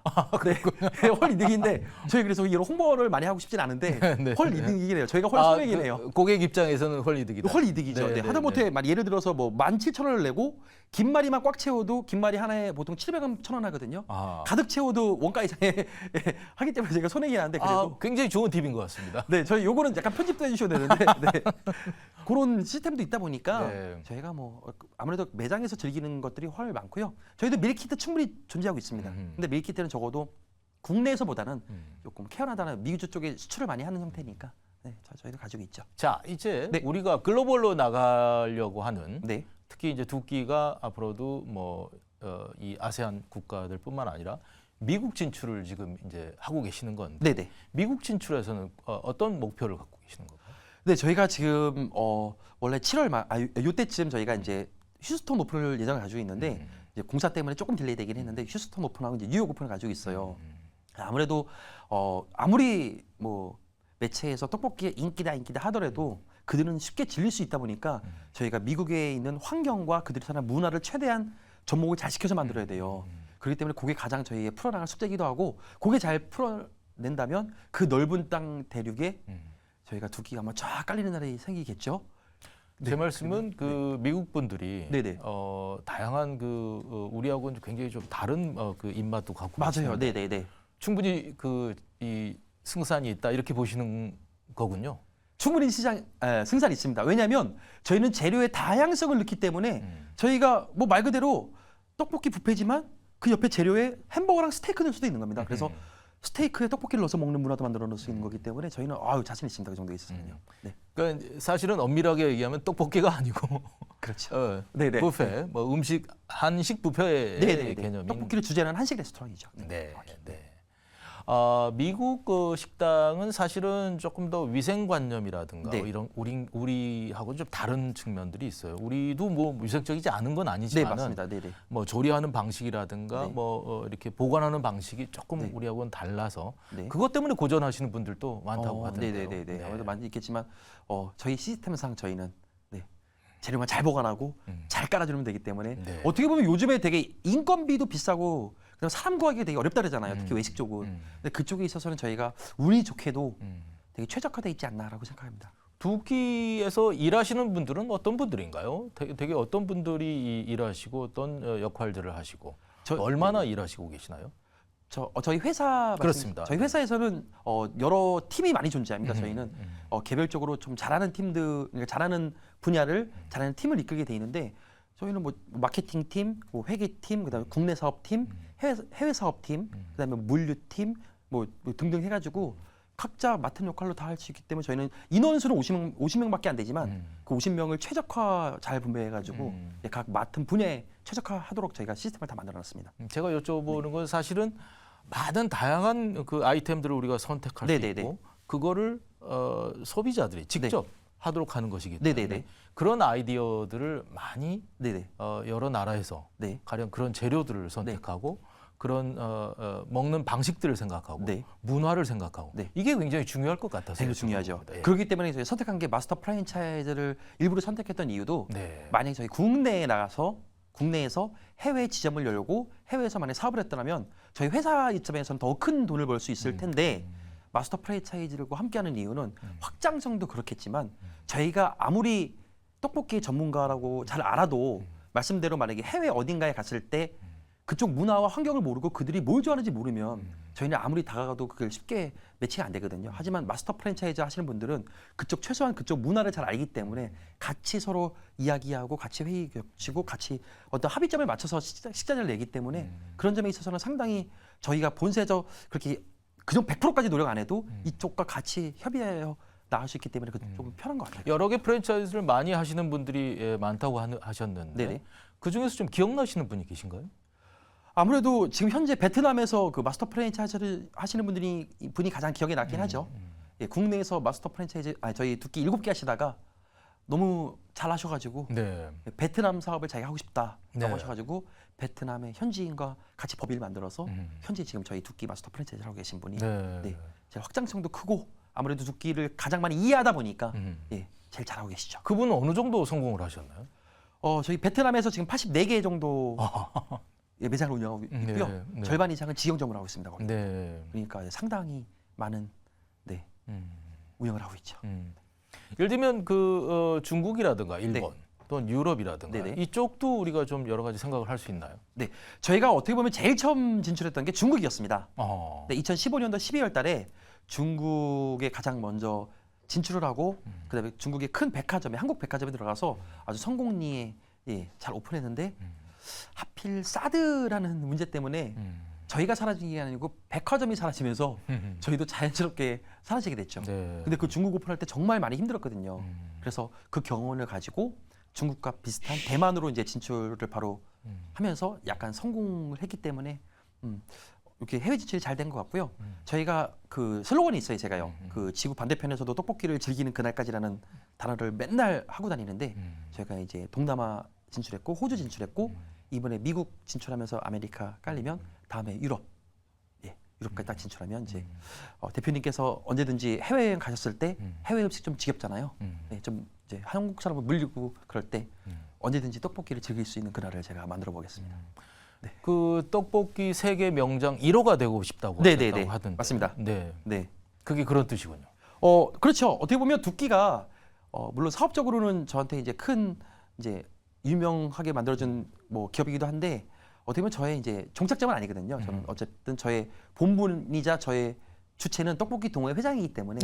네, 헐 이득인데 저희 그래서 이런 홍보를 많이 하고 싶진 않은데 네. 헐 이득이긴 해요. 저희가 헐 소액이네요. 고객 입장에서는 헐 이득이다. 헐 이득이죠. 네, 네, 네, 하다못해 예를 들어서 뭐 17,000원을 내고 김말이만 꽉 채워도 김말이 하나에 보통 700원, 1,000원 하거든요. 가득 채워도 원가 이상에 하기 때문에 저희가 손해긴 한데 그래도 굉장히 좋은 팁인 것 같습니다. 네, 저희 요거는 약간 편집도 해주셔야 되는데 네. 그런 시스템도 있다 보니까 네. 저희가 뭐 아무래도 매장에서 즐기는 것들이 훨 많고요. 저희도 밀키트 충분히 존재하고 있습니다. 근데 밀키트는 적어도 국내에서보다는 조금 캐나다나 미국 쪽에 수출을 많이 하는 형태니까 네, 저희도 가지고 있죠. 자, 이제 네. 우리가 글로벌로 나가려고 하는 네, 특히 이제 두 끼가 앞으로도 이 아세안 국가들뿐만 아니라 미국 진출을 지금 이제 하고 계시는 건데 네, 네. 미국 진출에서는 어떤 목표를 갖고 계시는 건가요? 네, 저희가 지금 원래 7월 요때쯤 저희가 이제 휴스턴 오픈을 예정을 가지고 있는데 이제 공사 때문에 조금 딜레이 되긴 했는데 휴스턴 오픈하고 이제 뉴욕 오픈을 가지고 있어요. 아무래도 아무리 뭐 매체에서 떡볶이의 인기다 하더라도 그들은 쉽게 질릴 수 있다 보니까 저희가 미국에 있는 환경과 그들이 사는 문화를 최대한 접목을 잘 시켜서 만들어야 돼요. 그렇기 때문에 그게 가장 저희의 풀어나갈 숙제이기도 하고 그게 잘 풀어낸다면 그 넓은 땅 대륙에 저희가 두 끼가 아마 쫙 깔리는 날이 생기겠죠. 제 말씀은 그 미국 분들이 네네. 다양한 우리하고는 굉장히 좀 다른 그 입맛도 갖고 맞아요. 계시는데 네네네. 충분히 이 승산이 있다 이렇게 보시는 거군요. 충분히 승산이 있습니다. 왜냐하면 저희는 재료의 다양성을 넣기 때문에 저희가 뭐 말 그대로 떡볶이 뷔페지만 그 옆에 재료에 햄버거랑 스테이크 넣을 수도 있는 겁니다. 그래서 스테이크에 떡볶이를 넣어서 먹는 문화도 만들어 놓을 수 있는 거기 때문에 저희는 자신 있습니다. 그 정도에 있으면요. 네. 그러니까 사실은 엄밀하게 얘기하면 떡볶이가 아니고 그렇죠. 네네. 뷔페, 뭐 한식 뷔페의 네네. 개념인 떡볶이를 주제는 한식 레스토랑이죠. 네, 네. 미국 식당은 사실은 조금 더 위생관념이라든가 네. 이런 우리하고 좀 다른 측면들이 있어요. 우리도 뭐 위생적이지 않은 건 네, 아니지만 맞습니다. 네네. 뭐 조리하는 방식이라든가 네. 이렇게 보관하는 방식이 조금 네. 우리하고는 달라서 네. 그것 때문에 고전하시는 분들도 많다고 하던데요. 네네네. 네. 아무래도 많이 있겠지만 저희 시스템상 저희는 재료만 잘 보관하고 잘 깔아주면 되기 때문에 네. 어떻게 보면 요즘에 되게 인건비도 비싸고 그다음에 사람 구하기가 되게 어렵다 그러잖아요. 특히 외식 쪽은. 근데 그쪽에 있어서는 저희가 운이 좋게도 되게 최적화돼 있지 않나라고 생각합니다. 두 끼에서 일하시는 분들은 어떤 분들인가요? 되게 어떤 분들이 일하시고 어떤 역할들을 하시고 얼마나 일하시고 계시나요? 저희 회사 그렇습니다. 저희 회사에서는 여러 팀이 많이 존재합니다. 저희는 개별적으로 좀 잘하는 팀들, 그러니까 잘하는 분야를 잘하는 팀을 이끌게 돼 있는데 저희는 뭐 마케팅 팀, 뭐 회계 팀, 그다음에 국내 사업 팀, 해외 사업 팀, 그다음에 물류 팀, 뭐 등등 해가지고 각자 맡은 역할로 다 할 수 있기 때문에 저희는 인원수는 50명밖에 안 되지만 그 50명을 최적화 잘 분배해가지고 각 맡은 분야에 최적화하도록 저희가 시스템을 다 만들어놨습니다. 제가 여쭤보는 건 사실은 많은 다양한 그 아이템들을 우리가 선택할 수 있고 그거를 소비자들이 직접 하도록 하는 것이기 때문에 그런 아이디어들을 많이 여러 나라에서 가령 그런 재료들을 선택하고 그런 먹는 방식들을 생각하고 문화를 생각하고 이게 굉장히 중요할 것 같아서 되게 중요하죠. 그렇기 때문에 저희 선택한 게 마스터 프랜차이즈를 일부러 선택했던 이유도 만약에 저희 국내에서 해외 지점을 열고 해외에서 만약 사업을 했더라면 저희 회사 입장에서는 더 큰 돈을 벌 수 있을 텐데 마스터 프랜차이즈들과 함께하는 이유는 확장성도 그렇겠지만 저희가 아무리 떡볶이 전문가라고 잘 알아도 말씀대로 만약에 해외 어딘가에 갔을 때 그쪽 문화와 환경을 모르고 그들이 뭘 좋아하는지 모르면 저희는 아무리 다가가도 그걸 쉽게 매칭이 안 되거든요. 하지만 마스터 프랜차이즈 하시는 분들은 최소한 그쪽 문화를 잘 알기 때문에 같이 서로 이야기하고 같이 회의 겹치고 같이 어떤 합의점을 맞춰서 식자재를 내기 때문에 그런 점에 있어서는 상당히 저희가 본사에서 그렇게 그정 100%까지 노력 안 해도 이쪽과 같이 협의하여 나갈 수 있기 때문에 좀 편한 것 같아요. 여러 개 프랜차이즈를 많이 하시는 분들이 많다고 하셨는데 그 중에서 좀 기억나시는 분이 계신가요? 아무래도 지금 현재 베트남에서 그 마스터 프랜차이즈를 하시는 분이 가장 기억에 남긴 하죠. 국내에서 마스터 프랜차이즈 저희 두끼 7개 하시다가 너무 잘 하셔가지고 베트남 사업을 자기가 하고 싶다라고 하셔가지고 베트남의 현지인과 같이 법인을 만들어서 현재 지금 저희 두끼 마스터 프랜차이즈를 하고 계신 분이 제일 확장성도 크고 아무래도 두끼를 가장 많이 이해하다 보니까 제일 잘하고 계시죠. 그분은 어느 정도 성공을 하셨나요? 저희 베트남에서 지금 84개 정도 매장을 운영하고 있고요. 절반 이상은 직영점을 하고 있습니다. 거기. 그러니까 상당히 많은 운영을 하고 있죠. 예를 들면 그 중국이라든가 일본 또는 유럽이라든가 이쪽도 우리가 좀 여러 가지 생각을 할 수 있나요? 저희가 어떻게 보면 제일 처음 진출했던 게 중국이었습니다. 2015년도 12월 달에 중국에 가장 먼저 진출을 하고 그다음에 중국의 큰 백화점에 한국 백화점에 들어가서 아주 성공리에 잘 오픈했는데 하필 사드라는 문제 때문에 저희가 사라진 게 아니고 백화점이 사라지면서 저희도 자연스럽게 사라지게 됐죠. 근데 그 중국 오픈할 때 정말 많이 힘들었거든요. 그래서 그 경험을 가지고 중국과 비슷한 대만으로 이제 진출을 바로 하면서 약간 성공을 했기 때문에 이렇게 해외 진출이 잘 된 것 같고요. 저희가 그 슬로건이 있어요. 제가요. 그 지구 반대편에서도 떡볶이를 즐기는 그날까지라는 단어를 맨날 하고 다니는데 저희가 이제 동남아 진출했고 호주 진출했고 이번에 미국 진출하면서 아메리카 깔리면 다음에 유럽까지 딱 진출하면 이제 대표님께서 언제든지 해외여행 가셨을 때 해외 음식 좀 지겹잖아요. 좀 이제 한국 사람을 물리고 그럴 때 언제든지 떡볶이를 즐길 수 있는 그날을 제가 만들어 보겠습니다. 그 떡볶이 세계 명장 1호가 되고 싶다고 하셨다고 하던데. 맞습니다. 그게 그런 뜻이군요. 그렇죠. 어떻게 보면 두끼가 물론 사업적으로는 저한테 이제 큰 이제 유명하게 만들어준 뭐 기업이기도 한데 어떻게 보면 저의 이제 종착점은 아니거든요. 저는 어쨌든 저의 본분이자 저의 주체는 떡볶이 동호회 회장이기 때문에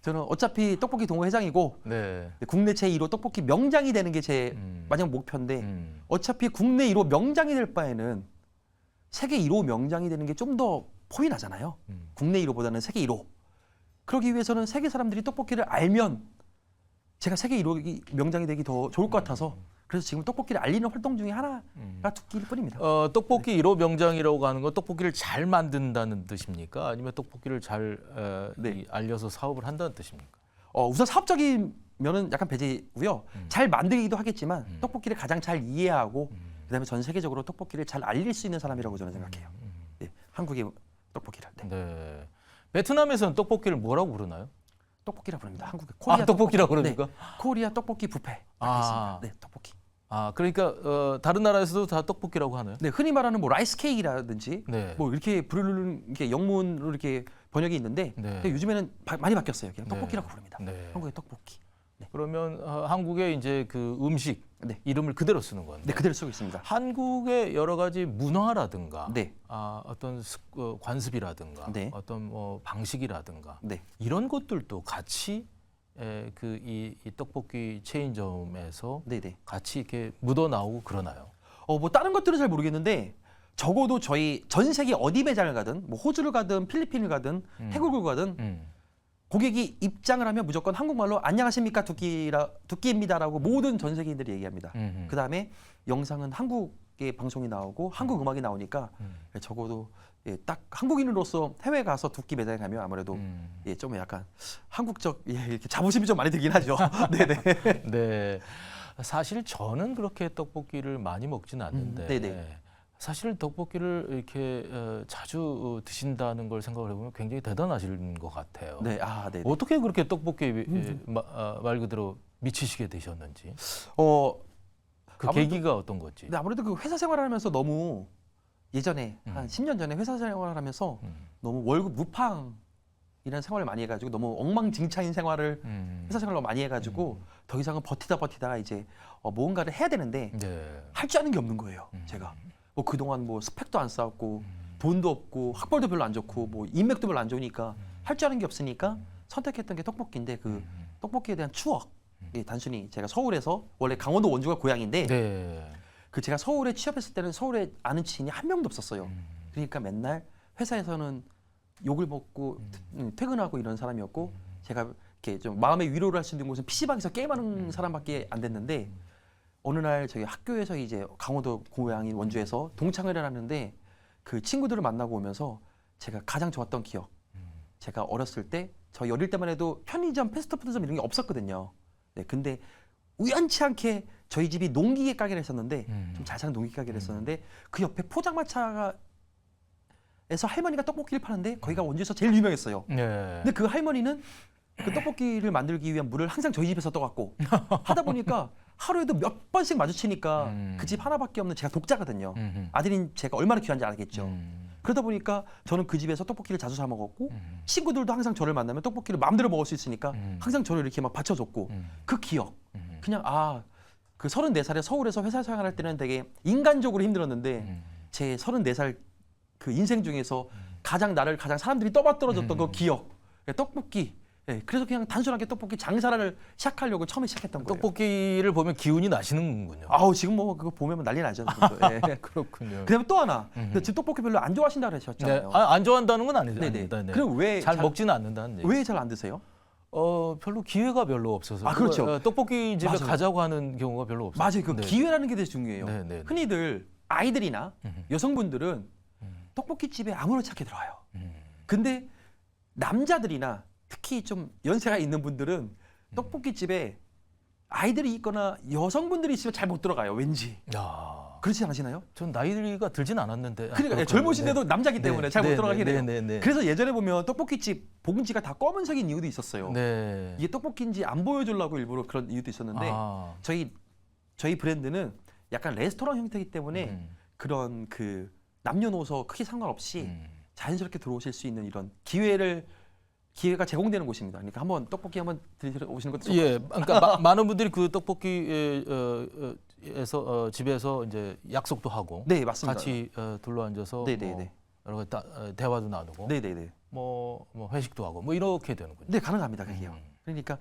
저는 어차피 떡볶이 동호회 회장이고 국내 제1호 떡볶이 명장이 되는 게 제 마지막 목표인데 어차피 국내 1호 명장이 될 바에는 세계 1호 명장이 되는 게 좀 더 폼이 나잖아요. 국내 1호보다는 세계 1호. 그러기 위해서는 세계 사람들이 떡볶이를 알면 제가 세계 1호 명장이 되기 더 좋을 것 같아서 그래서 지금 떡볶이를 알리는 활동 중에 하나가 두끼일 뿐입니다. 떡볶이 1호 명장이라고 하는 건 떡볶이를 잘 만든다는 뜻입니까? 아니면 떡볶이를 잘 알려서 사업을 한다는 뜻입니까? 우선 사업적인 면은 약간 배제고요. 잘 만들기도 하겠지만 떡볶이를 가장 잘 이해하고 그다음에 전 세계적으로 떡볶이를 잘 알릴 수 있는 사람이라고 저는 생각해요. 한국의 떡볶이를. 베트남에서는 떡볶이를 뭐라고 부르나요? 떡볶이라 부릅니다. 한국의 코리아 떡볶이라고 그럽니까? 코리아 떡볶이 뷔페. 있습니다. 떡볶이. 아, 그러니까 다른 나라에서도 다 떡볶이라고 하나요? 네, 흔히 말하는 뭐 라이스 케이크라든지 네. 뭐 이렇게 부르는 이렇게 영문으로 이렇게 번역이 있는데 네. 근데 요즘에는 많이 바뀌었어요. 그냥 네. 떡볶이라고 부릅니다. 네. 한국의 떡볶이. 네. 그러면 한국의 이제 그 음식 네. 이름을 그대로 쓰는 건데. 네, 그대로 쓰고 있습니다. 한국의 여러 가지 문화라든가 네. 어떤 관습이라든가 네. 어떤 뭐 방식이라든가 네. 이런 것들도 같이 이 떡볶이 체인점에서 네, 네. 같이 이렇게 묻어 나오고 그러나요? 뭐 다른 것들은 잘 모르겠는데 적어도 저희 전 세계 어디 매장을 가든 뭐 호주를 가든 필리핀을 가든 태국을 가든 고객이 입장을 하면 무조건 한국말로 안녕하십니까 두끼입니다라고 모든 전 세계인들이 얘기합니다. 그다음에 영상은 한국의 방송이 나오고 한국 음악이 나오니까 적어도 딱 한국인으로서 해외 가서 두끼 매장에 가면 아무래도 좀 약간 한국적 이렇게 자부심이 좀 많이 들긴 하죠. 네네. 네. 사실 저는 그렇게 떡볶이를 많이 먹지는 않는데 네네. 사실 떡볶이를 이렇게 자주 드신다는 걸 생각을 해보면 굉장히 대단하신 것 같아요. 네, 네. 어떻게 그렇게 떡볶이 말 그대로 미치시게 되셨는지 그 아무래도- 계기가 어떤 건지. 근데 아무래도 그 회사 생활을 하면서 너무 예전에 한 10년 전에 회사 생활을 하면서 너무 월급 무팡이라는 생활을 많이 해가지고 너무 엉망진창인 생활을 회사 생활로 많이 해가지고 더 이상은 버티다가 이제 뭔가를 해야 되는데 네. 할 줄 아는 게 없는 거예요. 제가 뭐 그동안 뭐 스펙도 안 쌓았고 돈도 없고 학벌도 별로 안 좋고 뭐 인맥도 별로 안 좋으니까 할 줄 아는 게 없으니까 선택했던 게 떡볶이인데 그 떡볶이에 대한 추억. 단순히 제가 서울에서 원래 강원도 원주가 고향인데 네. 그 제가 서울에 취업했을 때는 서울에 아는 지인이 한 명도 없었어요. 그러니까 맨날 회사에서는 욕을 먹고 퇴근하고 이런 사람이었고 제가 이렇게 좀 마음의 위로를 할 수 있는 곳은 PC방에서 게임하는 사람밖에 안 됐는데 어느 날 저희 학교에서 이제 강원도 고향인 원주에서 동창회를 하는데 그 친구들을 만나고 오면서 제가 가장 좋았던 기억. 제가 어렸을 때 저 어릴 때만 해도 편의점, 패스트푸드점 이런 게 없었거든요. 네, 근데 우연치 않게 저희 집이 농기계 가게를 했었는데 좀 잘 사는 농기계 가게를 했었는데 그 옆에 포장마차에서 할머니가 떡볶이를 파는데 거기가 원주에서 제일 유명했어요. 네. 근데 그 할머니는 그 떡볶이를 만들기 위한 물을 항상 저희 집에서 떠갖고 하다 보니까 하루에도 몇 번씩 마주치니까 그 집 하나밖에 없는 제가 독자거든요. 아들인 제가 얼마나 귀한지 알겠죠. 그러다 보니까 저는 그 집에서 떡볶이를 자주 사 먹었고 친구들도 항상 저를 만나면 떡볶이를 마음대로 먹을 수 있으니까 항상 저를 이렇게 막 받쳐줬고 그 기억. 그냥 그 34살에 서울에서 회사 생활할 때는 되게 인간적으로 힘들었는데 제 34살 그 인생 중에서 가장 사람들이 떠받들어줬던 그 기억. 떡볶이. 네, 그래서 그냥 단순하게 떡볶이 장사를 시작하려고 처음에 시작했던 거예요. 떡볶이를 보면 기운이 나시는군요. 지금 뭐 그거 보면 난리 나죠. 네. 그렇군요. 그다음에 또 하나. 지금 떡볶이 별로 안 좋아하신다 네. 그러셨잖아요. 안 좋아한다는 건 아니죠. 네네. 아닙니다. 네. 그럼 왜 잘 먹지는 않는다는 얘기. 왜 잘 안 드세요? 별로 기회가 별로 없어서. 그렇죠. 떡볶이 집에 맞아요. 가자고 하는 경우가 별로 없어요. 맞아요. 그 네. 기회라는 게 되게 중요해요. 네. 흔히들 아이들이나 여성분들은 떡볶이 집에 아무렇지 않게 들어와요. 근데 남자들이나 특히 좀 연세가 있는 분들은 떡볶이 집에 아이들이 있거나 여성분들이 있으면 잘 못 들어가요. 왠지. 야, 그렇지 않으시나요? 전 나이가 들진 않았는데. 그러니까 젊으신데도 남자기 때문에 잘 못 들어가게 돼요. 네. 그래서 예전에 보면 떡볶이집 봉지가 다 검은색인 이유도 있었어요. 네. 이게 떡볶이인지 안 보여주려고 일부러 그런 이유도 있었는데 저희 브랜드는 약간 레스토랑 형태이기 때문에 그런 그 남녀노소 크게 상관없이 자연스럽게 들어오실 수 있는 이런 기회가 제공되는 곳입니다. 그러니까 한번 떡볶이 한번 드시러 오시는 것도 좋고. 예, 그러니까 많은 분들이 그 떡볶이에서 집에서 이제 약속도 하고, 네, 맞습니다. 같이 둘러 앉아서 네네네. 뭐 여러 가지 대화도 나누고, 네네네. 뭐 회식도 하고, 뭐 이렇게 되는군요. 네, 가능합니다. 그게요. 그러니까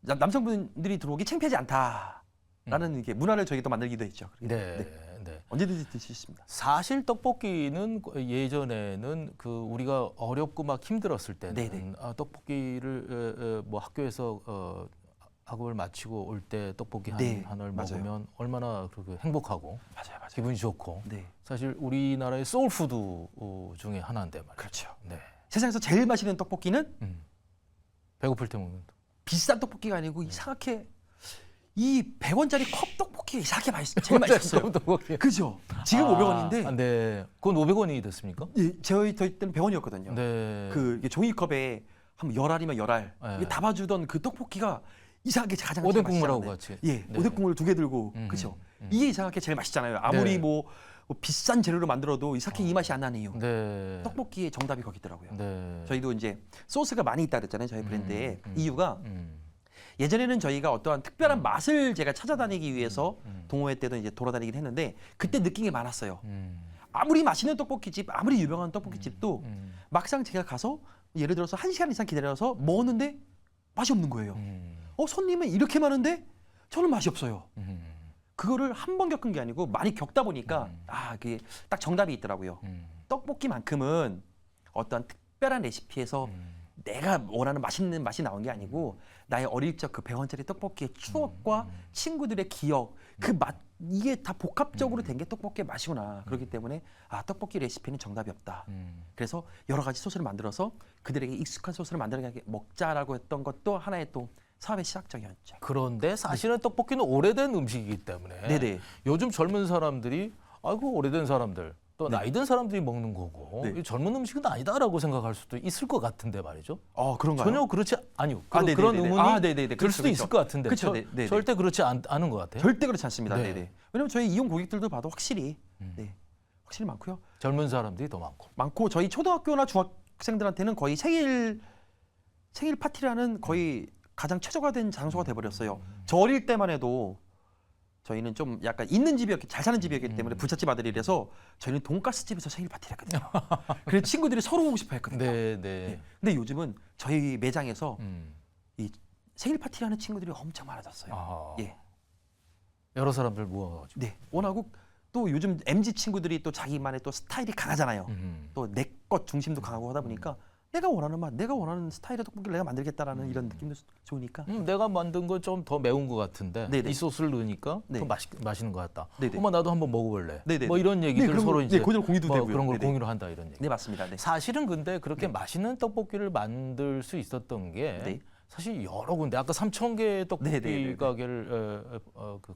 남성분들이 들어오기 창피하지 않다라는 이게 문화를 저희가 또 만들기도 했죠. 네. 언제든지 드실 수 있습니다. 사실 떡볶이는 예전에는 그 우리가 어렵고 막 힘들었을 때는 네네. 떡볶이를 뭐 학교에서 학업을 마치고 올 때 떡볶이 네, 하나를 맞아요. 먹으면 얼마나 그렇게 행복하고 맞아요. 기분이 좋고 네, 사실 우리나라의 소울푸드 중에 하나인데 말이죠. 그렇죠. 네. 세상에서 제일 맛있는 떡볶이는 배고플 때 먹는. 비싼 떡볶이가 아니고 이상하게 이 100원짜리 컵 떡볶이가 이상하게 제일 맛있어요. 떡볶이. 그죠? 지금 500원인데 네. 그건 500원이 됐습니까? 저희 때는 100원이었거든요. 네. 그 이게 종이컵에 한 10알이면 10알 네. 이게 담아주던 그 떡볶이가 이상하게 가장 제일 오뎅국물하고 맛있잖아요. 같이. 예, 네. 오뎅국물 2개 들고 그렇죠. 이게 이상하게 제일 맛있잖아요. 아무리 네. 뭐 비싼 재료로 만들어도 이상하게 이 맛이 안 나는 이유. 네. 떡볶이의 정답이 거기 있더라고요. 네. 저희도 이제 소스가 많이 있다 그랬잖아요. 저희 브랜드에. 이유가 음. 예전에는 저희가 어떠한 특별한 맛을 제가 찾아다니기 위해서 동호회 때도 이제 돌아다니긴 했는데 그때 느낀 게 많았어요. 아무리 맛있는 떡볶이집, 아무리 유명한 떡볶이집도 막상 제가 가서 예를 들어서 1시간 이상 기다려서 먹었는데 맛이 없는 거예요. 손님은 이렇게 많은데 저는 맛이 없어요. 그거를 한 번 겪은 게 아니고 많이 겪다 보니까 그게 딱 정답이 있더라고요. 떡볶이만큼은 어떤 특별한 레시피에서 내가 원하는 맛있는 맛이 나온 게 아니고 나의 어릴 적 그 100원짜리 떡볶이의 추억과 친구들의 기억, 그 맛, 이게 다 복합적으로 된 게 떡볶이의 맛이구나. 그렇기 때문에 떡볶이 레시피는 정답이 없다. 그래서 여러 가지 소스를 만들어서 그들에게 익숙한 소스를 만들어 먹자라고 했던 것도 하나의 또 사업의 시작점이었죠. 그런데 사실은 떡볶이는 오래된 음식이기 때문에 네네. 요즘 젊은 사람들이 아이고 오래된 사람들 또 네. 나이 든 사람들이 먹는 거고 네. 이 젊은 음식은 아니다라고 생각할 수도 있을 것 같은데 말이죠. 그런가요? 전혀 그렇지 아니요. 네네네네. 그런 의문이 네네네. 들 그렇죠, 수도 그렇죠. 있을 것 같은데 그렇죠. 네네. 절대 그렇지 않은 것 같아요. 절대 그렇지 않습니다. 네. 네네. 왜냐면 저희 이용 고객들도 봐도 확실히 확실히 많고요. 젊은 사람들이 더 많고. 저희 초등학교나 중학생들한테는 거의 생일 파티라는 거의 가장 최저화된 장소가 돼버렸어요. 저 어릴 때만 해도 저희는 좀 약간 있는 집이었기, 잘 사는 집이었기 때문에 부잣집 아들이라서 저희는 돈가스 집에서 생일 파티를 했거든요. 그래서 친구들이 서로 오고 싶어 했거든요. 네. 근데 요즘은 저희 매장에서 음. 이 생일 파티를 하는 친구들이 엄청 많아졌어요. 아, 예. 여러 사람들 모아가지고. 네. 워낙 또 요즘 MZ 친구들이 또 자기만의 또 스타일이 강하잖아요. 또 내 것 중심도 강하고 하다 보니까 내가 원하는 맛, 내가 원하는 스타일의 떡볶이를 내가 만들겠다라는 이런 느낌도 좋으니까. 내가 만든 건 좀 더 매운 것 같은데 네네. 이 소스를 넣으니까 네. 더 맛있는 것 같다. 네네. 엄마 나도 한번 먹어볼래. 네네. 뭐 이런 얘기들 그런 서로 거, 이제 그런 공유도 되고요. 그런 걸 네네. 공유를 한다 이런 얘기. 네, 맞습니다. 네. 사실은 근데 그렇게 맛있는 떡볶이를 만들 수 있었던 게 네. 사실 여러 군데 아까 3,000개 떡볶이 네네네네. 가게를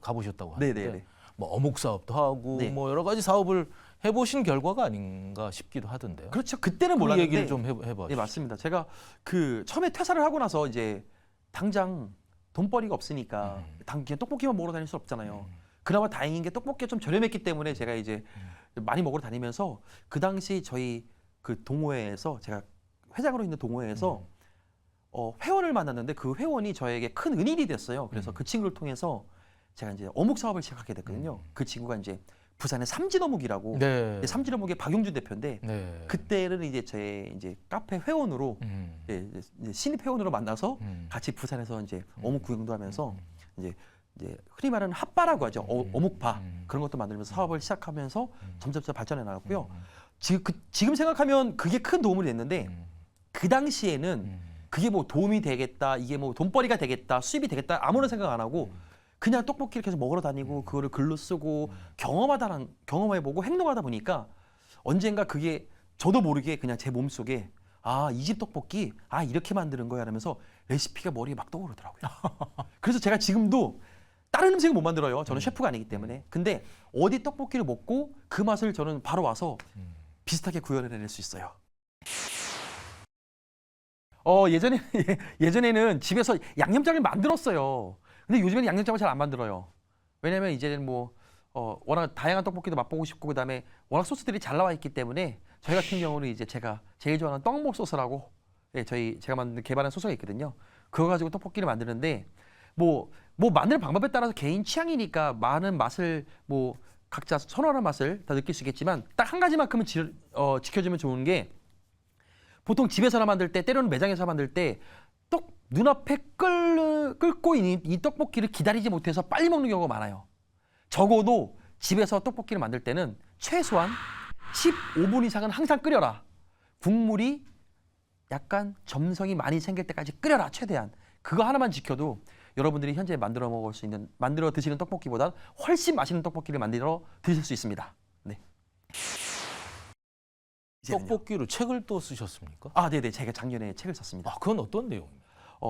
가보셨다고 하는데 네네네. 뭐 어묵 사업도 하고 네. 뭐 여러 가지 사업을 해보신 결과가 아닌가 싶기도 하던데요. 그렇죠. 그때는 그 몰랐는데. 얘기를 좀 해봐. 네, 맞습니다. 제가 그 처음에 퇴사를 하고 나서 이제 당장 돈벌이가 없으니까 그냥 떡볶이만 먹으러 다닐 수 없잖아요. 그나마 다행인 게 떡볶이가 좀 저렴했기 때문에 제가 이제 많이 먹으러 다니면서 그 당시 저희 그 동호회에서 제가 회장으로 있는 동호회에서 회원을 만났는데 그 회원이 저에게 큰 은인이 됐어요. 그래서 그 친구를 통해서 제가 이제 어묵 사업을 시작하게 됐거든요. 그 친구가 이제 부산의 삼진어묵이라고 네. 삼진어묵의 박용준 대표인데 네. 그때는 이제 제 이제 카페 회원으로 이제 신입 회원으로 만나서 같이 부산에서 이제 어묵 구경도 하면서 이제 흔히 말하는 핫바라고 하죠. 어묵바 그런 것도 만들면서 사업을 시작하면서 점점 발전해 나갔고요. 지금 생각하면 그게 큰 도움이 됐는데 그 당시에는 그게 뭐 도움이 되겠다, 이게 뭐 돈벌이가 되겠다, 수입이 되겠다 아무런 생각 안 하고 그냥 떡볶이를 계속 먹으러 다니고 그거를 글로 쓰고 경험해보고 행동하다 보니까 언젠가 그게 저도 모르게 그냥 제 몸속에 이 집 떡볶이 이렇게 만드는 거야 라면서 레시피가 머리에 막 떠오르더라고요. 그래서 제가 지금도 다른 음식은 못 만들어요. 저는 셰프가 아니기 때문에. 근데 어디 떡볶이를 먹고 그 맛을 저는 바로 와서 비슷하게 구현해낼 수 있어요. 예전에는 집에서 양념장을 만들었어요. 근데 요즘에는 양념장을 잘 안 만들어요. 왜냐면 이제는 뭐 워낙 다양한 떡볶이도 맛보고 싶고 그다음에 워낙 소스들이 잘 나와 있기 때문에 저희 같은 경우는 이제 제가 제일 좋아하는 떡목 소스라고 제가 만든 개발한 소스가 있거든요. 그거 가지고 떡볶이를 만드는데 뭐 만드는 방법에 따라서 개인 취향이니까 많은 맛을 뭐 각자 선호하는 맛을 다 느낄 수 있겠지만 딱 한 가지만큼은 지켜주면 좋은 게 보통 집에서나 만들 때 때로는 매장에서 만들 때 눈앞에 끓고 있는 이 떡볶이를 기다리지 못해서 빨리 먹는 경우가 많아요. 적어도 집에서 떡볶이를 만들 때는 최소한 15분 이상은 항상 끓여라. 국물이 약간 점성이 많이 생길 때까지 끓여라. 최대한. 그거 하나만 지켜도 여러분들이 현재 만들어 드시는 떡볶이보다 훨씬 맛있는 떡볶이를 만들어 드실 수 있습니다. 네. 떡볶이로 책을 또 쓰셨습니까? 네네. 제가 작년에 책을 썼습니다. 그건 어떤 내용입니까?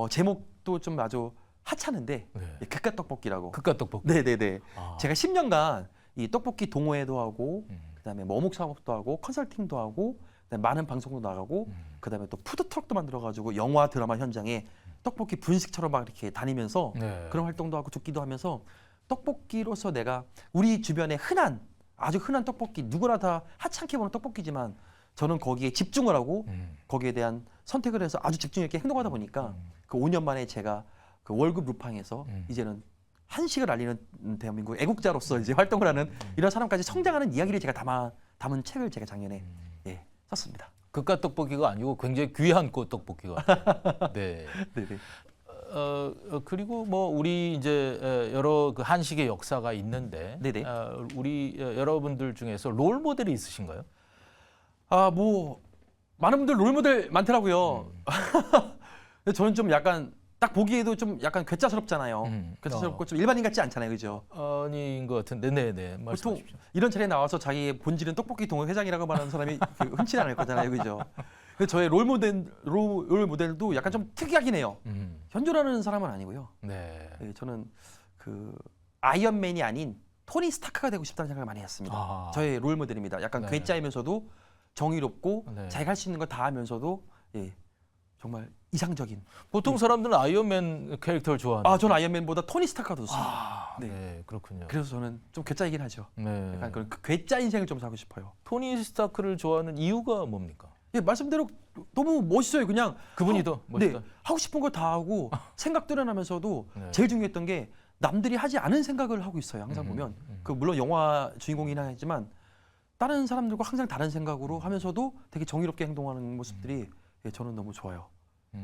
제목도 좀 아주 하찮은데 네. 그깟 떡볶이라고. 그깟 떡볶이. 네네네. 제가 10년간 이 떡볶이 동호회도 하고 그다음에 뭐 어묵 사업도 하고 컨설팅도 하고 그다음에 많은 방송도 나가고 그다음에 또 푸드트럭도 만들어가지고 영화 드라마 현장에 떡볶이 분식처럼 막 이렇게 다니면서 네. 그런 활동도 하고 죽기도 하면서 떡볶이로서 내가 우리 주변에 아주 흔한 떡볶이 누구나 다 하찮게 보는 떡볶이지만 저는 거기에 집중을 하고 거기에 대한 선택을 해서 아주 집중 있게 행동하다 보니까 그 5년 만에 제가 그 월급 루팡에서 이제는 한식을 알리는 대한민국 애국자로서 이제 활동을 하는 이런 사람까지 성장하는 이야기를 제가 담은 책을 제가 작년에 예, 썼습니다. 그깟 떡볶이가 아니고 굉장히 귀한 꽃 떡볶이가. 네. 네네. 그리고 뭐 우리 이제 여러 그 한식의 역사가 있는데 네네. 우리 여러분들 중에서 롤 모델이 있으신가요? 아, 뭐 많은 분들 롤모델 많더라고요. 근데 저는 좀 약간 딱 보기에도 좀 약간 괴짜스럽잖아요. 괴짜스럽고 좀 일반인 같지 않잖아요, 그죠? 아닌 것 같은데, 네네. 보통 말씀하십시오. 이런 자리에 나와서 자기의 본질은 떡볶이 동호 회장이라고 말하는 사람이 흔치 않을 거잖아요, 그죠? 그래서 저의 롤모델도 약간 좀 특이하긴 해요. 현존하는 사람은 아니고요. 네. 네, 저는 그 아이언맨이 아닌 토니 스타크가 되고 싶다는 생각을 많이 했습니다. 아. 저의 롤모델입니다. 약간 네. 괴짜이면서도 정의롭고 네. 자기가 할 수 있는 거 다 하면서도 예, 정말 이상적인. 보통 사람들은 아이언맨 캐릭터를 좋아하는. 아, 저는 아이언맨보다 토니 스타크가 더 좋습니다. 아, 네. 네. 그렇군요. 그래서 저는 좀 괴짜이긴 하죠. 네. 약간 그런 그 괴짜 인생을 좀 살고 싶어요. 토니 스타크를 좋아하는 이유가 뭡니까? 예, 말씀대로 너무 멋있어요. 그냥 그분이 더 멋있다. 네, 하고 싶은 거 다 하고 생각 뚜렷하면서도 네. 제일 중요했던 게 남들이 하지 않은 생각을 하고 있어요. 항상 보면 그 물론 영화 주인공이긴 하지만 다른 사람들과 항상 다른 생각으로 하면서도 되게 정의롭게 행동하는 모습들이 예, 저는 너무 좋아요.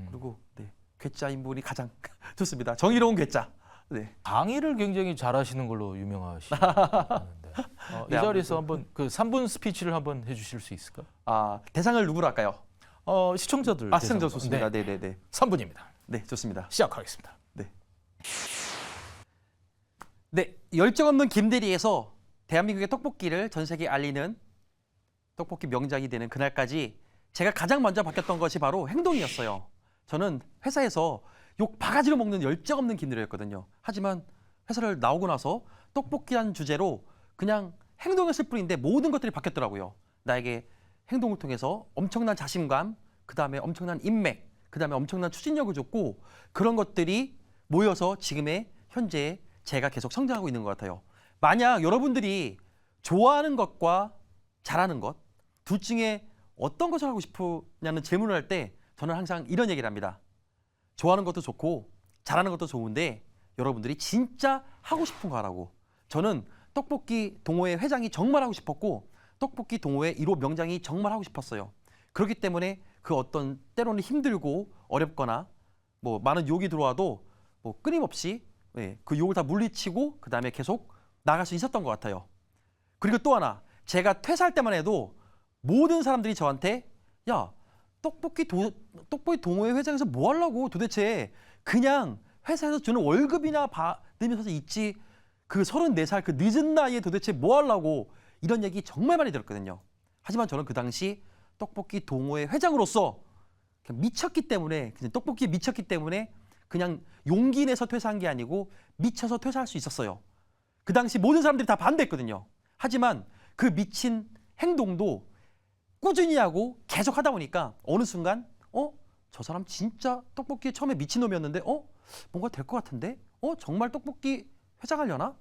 그리고 네, 괴짜인 분이 가장 좋습니다. 정의로운 괴짜. 네. 강의를 굉장히 잘하시는 걸로 유명하시는데 이 네, 자리에서 한번 그 3분 스피치를 한번 해주실 수 있을까요? 아, 대상을 누구로 할까요? 시청자들. 아, 시청자 대상으로. 좋습니다. 네. 네, 네, 네. 3분입니다. 네, 좋습니다. 시작하겠습니다. 네, 열정 없는 김대리에서 대한민국의 떡볶이를 전 세계에 알리는 떡볶이 명장이 되는 그날까지 제가 가장 먼저 바뀌었던 것이 바로 행동이었어요. 저는 회사에서 욕 바가지로 먹는 열정 없는 김대리였거든요. 하지만 회사를 나오고 나서 떡볶이라는 주제로 그냥 행동했을 뿐인데 모든 것들이 바뀌었더라고요. 나에게 행동을 통해서 엄청난 자신감, 그 다음에 엄청난 인맥, 그 다음에 엄청난 추진력을 줬고 그런 것들이 모여서 지금의 현재 제가 계속 성장하고 있는 것 같아요. 만약 여러분들이 좋아하는 것과 잘하는 것, 둘 중에 어떤 것을 하고 싶으냐는 질문을 할 때 저는 항상 이런 얘기를 합니다. 좋아하는 것도 좋고 잘하는 것도 좋은데 여러분들이 진짜 하고 싶은 거 하라고. 저는 떡볶이 동호회 회장이 정말 하고 싶었고 떡볶이 동호회 1호 명장이 정말 하고 싶었어요. 그렇기 때문에 그 어떤 때로는 힘들고 어렵거나 뭐 많은 욕이 들어와도 뭐 끊임없이 예, 그 욕을 다 물리치고 그 다음에 계속 나갈 수 있었던 것 같아요. 그리고 또 하나 제가 퇴사할 때만 해도 모든 사람들이 저한테 야 떡볶이 동호회 회장에서 뭐 하려고 도대체 그냥 회사에서 주는 월급이나 받으면서 있지 그 34살 그 늦은 나이에 도대체 뭐 하려고 이런 얘기 정말 많이 들었거든요. 하지만 저는 그 당시 떡볶이 동호회 회장으로서 그냥 미쳤기 때문에 그냥 떡볶이에 미쳤기 때문에 그냥 용기 내서 퇴사한 게 아니고 미쳐서 퇴사할 수 있었어요. 그 당시 모든 사람들이 다 반대했거든요. 하지만 그 미친 행동도 꾸준히 하고 계속 하다 보니까 어느 순간 저 사람 진짜 떡볶이에 처음에 미친놈이었는데 뭔가 될 것 같은데 정말 떡볶이 회장하려나?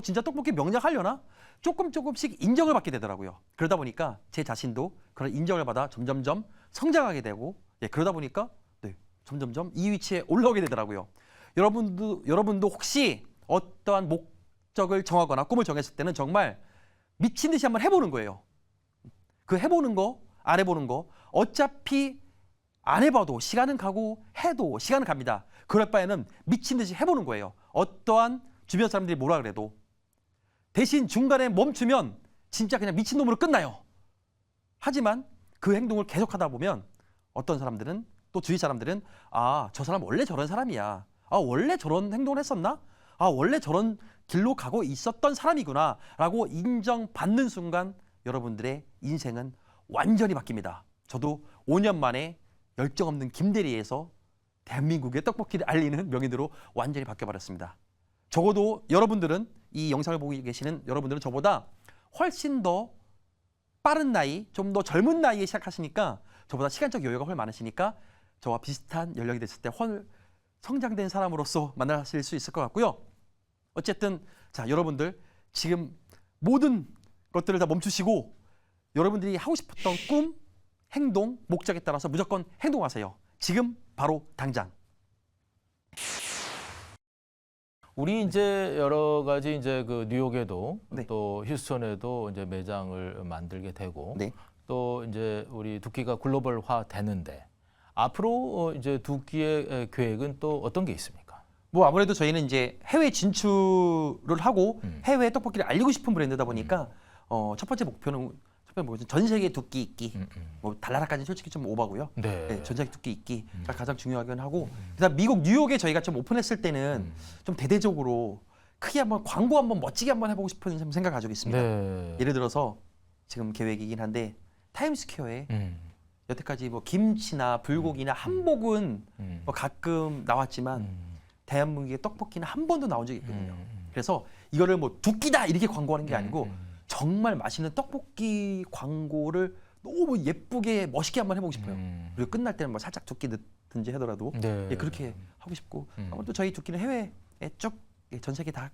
진짜 떡볶이 명장하려나? 조금씩 인정을 받게 되더라고요. 그러다 보니까 제 자신도 그런 인정을 받아 점점점 성장하게 되고 예, 그러다 보니까 네, 점점점 이 위치에 올라오게 되더라고요. 여러분도 혹시 어떠한 목적을 정하거나 꿈을 정했을 때는 정말 미친 듯이 한번 해보는 거예요. 그 해보는 거, 안 해보는 거 어차피 안 해봐도 시간은 가고 해도 시간은 갑니다. 그럴 바에는 미친 듯이 해보는 거예요. 어떠한 주변 사람들이 뭐라 그래도. 대신 중간에 멈추면 진짜 그냥 미친놈으로 끝나요. 하지만 그 행동을 계속하다 보면 어떤 사람들은 또 주위 사람들은 저 사람 원래 저런 사람이야. 원래 저런 행동을 했었나? 원래 저런 길로 가고 있었던 사람이구나 라고 인정받는 순간 여러분들의 인생은 완전히 바뀝니다. 저도 5년 만에 열정 없는 김대리에서 대한민국의 떡볶이를 알리는 명인으로 완전히 바뀌어버렸습니다. 적어도 여러분들은 이 영상을 보고 계시는 여러분들은 저보다 훨씬 더 빠른 나이, 좀 더 젊은 나이에 시작하시니까 저보다 시간적 여유가 훨씬 많으시니까 저와 비슷한 연령이 됐을 때 성장된 사람으로서 만나실 수 있을 것 같고요. 어쨌든 자, 여러분들 지금 모든 것들을 다 멈추시고 여러분들이 하고 싶었던 꿈, 행동, 목적에 따라서 무조건 행동하세요. 지금 바로 당장. 우리 이제 여러 가지 이제 그 뉴욕에도 네. 또 휴스턴에도 이제 매장을 만들게 되고 네. 또 이제 우리 두끼가 글로벌화 되는데 앞으로 이제 두끼의 계획은 또 어떤 게 있습니까? 뭐 아무래도 저희는 이제 해외 진출을 하고 해외 떡볶이를 알리고 싶은 브랜드다 보니까 첫 번째 목표는 전 세계 두끼 있기. 뭐 달나라까지 솔직히 좀 오바고요. 네. 네, 전 세계 두끼 있기가 가장 중요하긴 하고, 그다음 미국 뉴욕에 저희가 좀 오픈했을 때는 좀 대대적으로 크게 한번 광고 한번 멋지게 한번 해보고 싶은 생각 가지고 있습니다. 네. 예를 들어서 지금 계획이긴 한데 타임스퀘어에 여태까지 뭐 김치나 불고기나 한복은 뭐 가끔 나왔지만 대한민국의 떡볶이는 한 번도 나온 적이 있거든요. 그래서 이거를 뭐 두끼다 이렇게 광고하는 게 아니고 정말 맛있는 떡볶이 광고를 너무 예쁘게 멋있게 한번 해보고 싶어요. 그리고 끝날 때는 뭐 살짝 두끼 넣든지 하더라도 네. 예, 그렇게 하고 싶고 아무래도 저희 두끼는 해외에 쭉 전 세계 다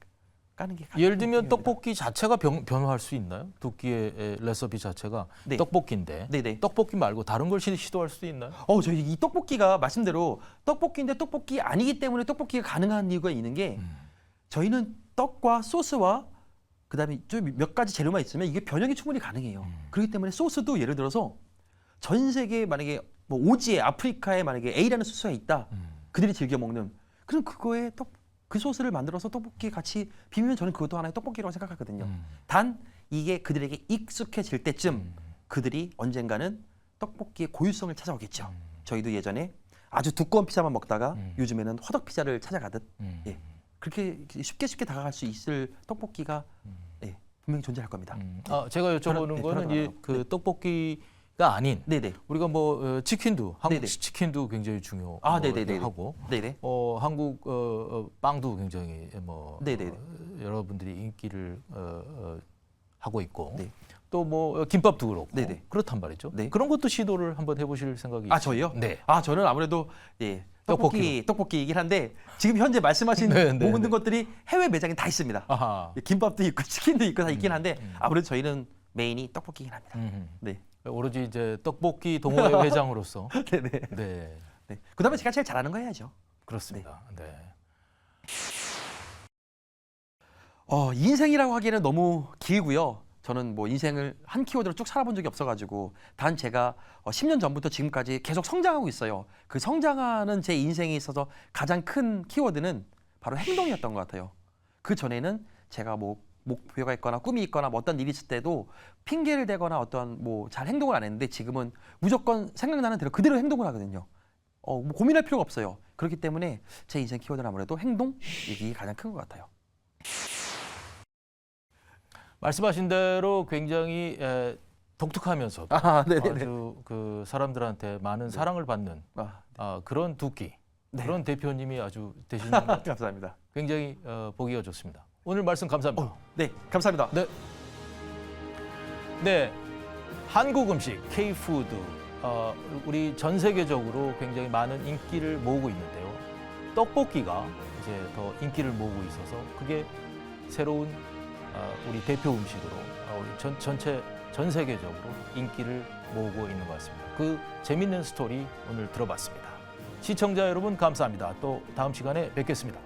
까는 게 예를 들면 목표입니다. 떡볶이 자체가 변화할 수 있나요? 두끼의 레시피 자체가 네. 떡볶이인데 네네. 떡볶이 말고 다른 걸 시도할 수도 있나요? 저희 이 떡볶이가 말씀대로 떡볶이인데 떡볶이 아니기 때문에 떡볶이가 가능한 이유가 있는 게 저희는 떡과 소스와 그다음에 좀 몇 가지 재료만 있으면 이게 변형이 충분히 가능해요. 그렇기 때문에 소스도 예를 들어서 전 세계 만약에 뭐 오지에 아프리카에 만약에 A라는 소스가 있다. 그들이 즐겨 먹는 그럼 그거에 그 소스를 만들어서 떡볶이에 같이 비비면 저는 그것도 하나의 떡볶이라고 생각하거든요. 단 이게 그들에게 익숙해질 때쯤 그들이 언젠가는 떡볶이의 고유성을 찾아오겠죠. 저희도 예전에 아주 두꺼운 피자만 먹다가 요즘에는 화덕 피자를 찾아가듯 예. 그렇게 쉽게 다가갈 수 있을 떡볶이가 예, 분명히 존재할 겁니다. 제가 여쭤보는 거는 그 떡볶이가 아닌 네네. 우리가 뭐 치킨도 한국 네네. 치킨도 굉장히 네네네. 중요하고 네네. 한국 빵도 굉장히 뭐 네네네. 여러분들이 인기를 하고 있고 네. 또 뭐 김밥도 그렇고 네네. 그렇단 말이죠. 네. 그런 것도 시도를 한번 해보실 생각이 저희요? 네. 저는 아무래도 예, 떡볶이이긴 한데 지금 현재 말씀하신 네, 네, 모든 네. 것들이 해외 매장에 다 있습니다. 아하. 김밥도 있고 치킨도 있고 다 있긴 한데 아무래도 저희는 메인이 떡볶이긴 합니다. 네. 오로지 이제 떡볶이 동호회 회장으로서 네네. 네. 네. 그다음에 제가 제일 잘하는 거 해야죠. 그렇습니다. 네. 인생이라고 하기에는 너무 길고요. 저는 뭐 인생을 한 키워드로 쭉 살아본 적이 없어가지고 단 제가 10년 전부터 지금까지 계속 성장하고 있어요. 그 성장하는 제 인생에 있어서 가장 큰 키워드는 바로 행동이었던 것 같아요. 그 전에는 제가 뭐 목표가 있거나 꿈이 있거나 뭐 어떤 일이 있을 때도 핑계를 대거나 어떤 뭐 잘 행동을 안 했는데 지금은 무조건 생각나는 대로 그대로 행동을 하거든요. 뭐 고민할 필요가 없어요. 그렇기 때문에 제 인생 키워드는 아무래도 행동 이게 가장 큰 것 같아요. 말씀하신 대로 굉장히 독특하면서도 네네네. 아주 그 사람들한테 많은 사랑을 받는 그런 두끼 네. 그런 대표님이 아주 되시는 것 감사합니다. 굉장히 보기가 좋습니다. 오늘 말씀 감사합니다. 네, 감사합니다. 네. 네, 한국 음식 K-푸드 우리 전 세계적으로 굉장히 많은 인기를 모으고 있는데요. 떡볶이가 이제 더 인기를 모으고 있어서 그게 새로운 우리 대표 음식으로 우리 전체 전 세계적으로 인기를 모으고 있는 것 같습니다. 그 재밌는 스토리 오늘 들어봤습니다. 시청자 여러분 감사합니다. 또 다음 시간에 뵙겠습니다.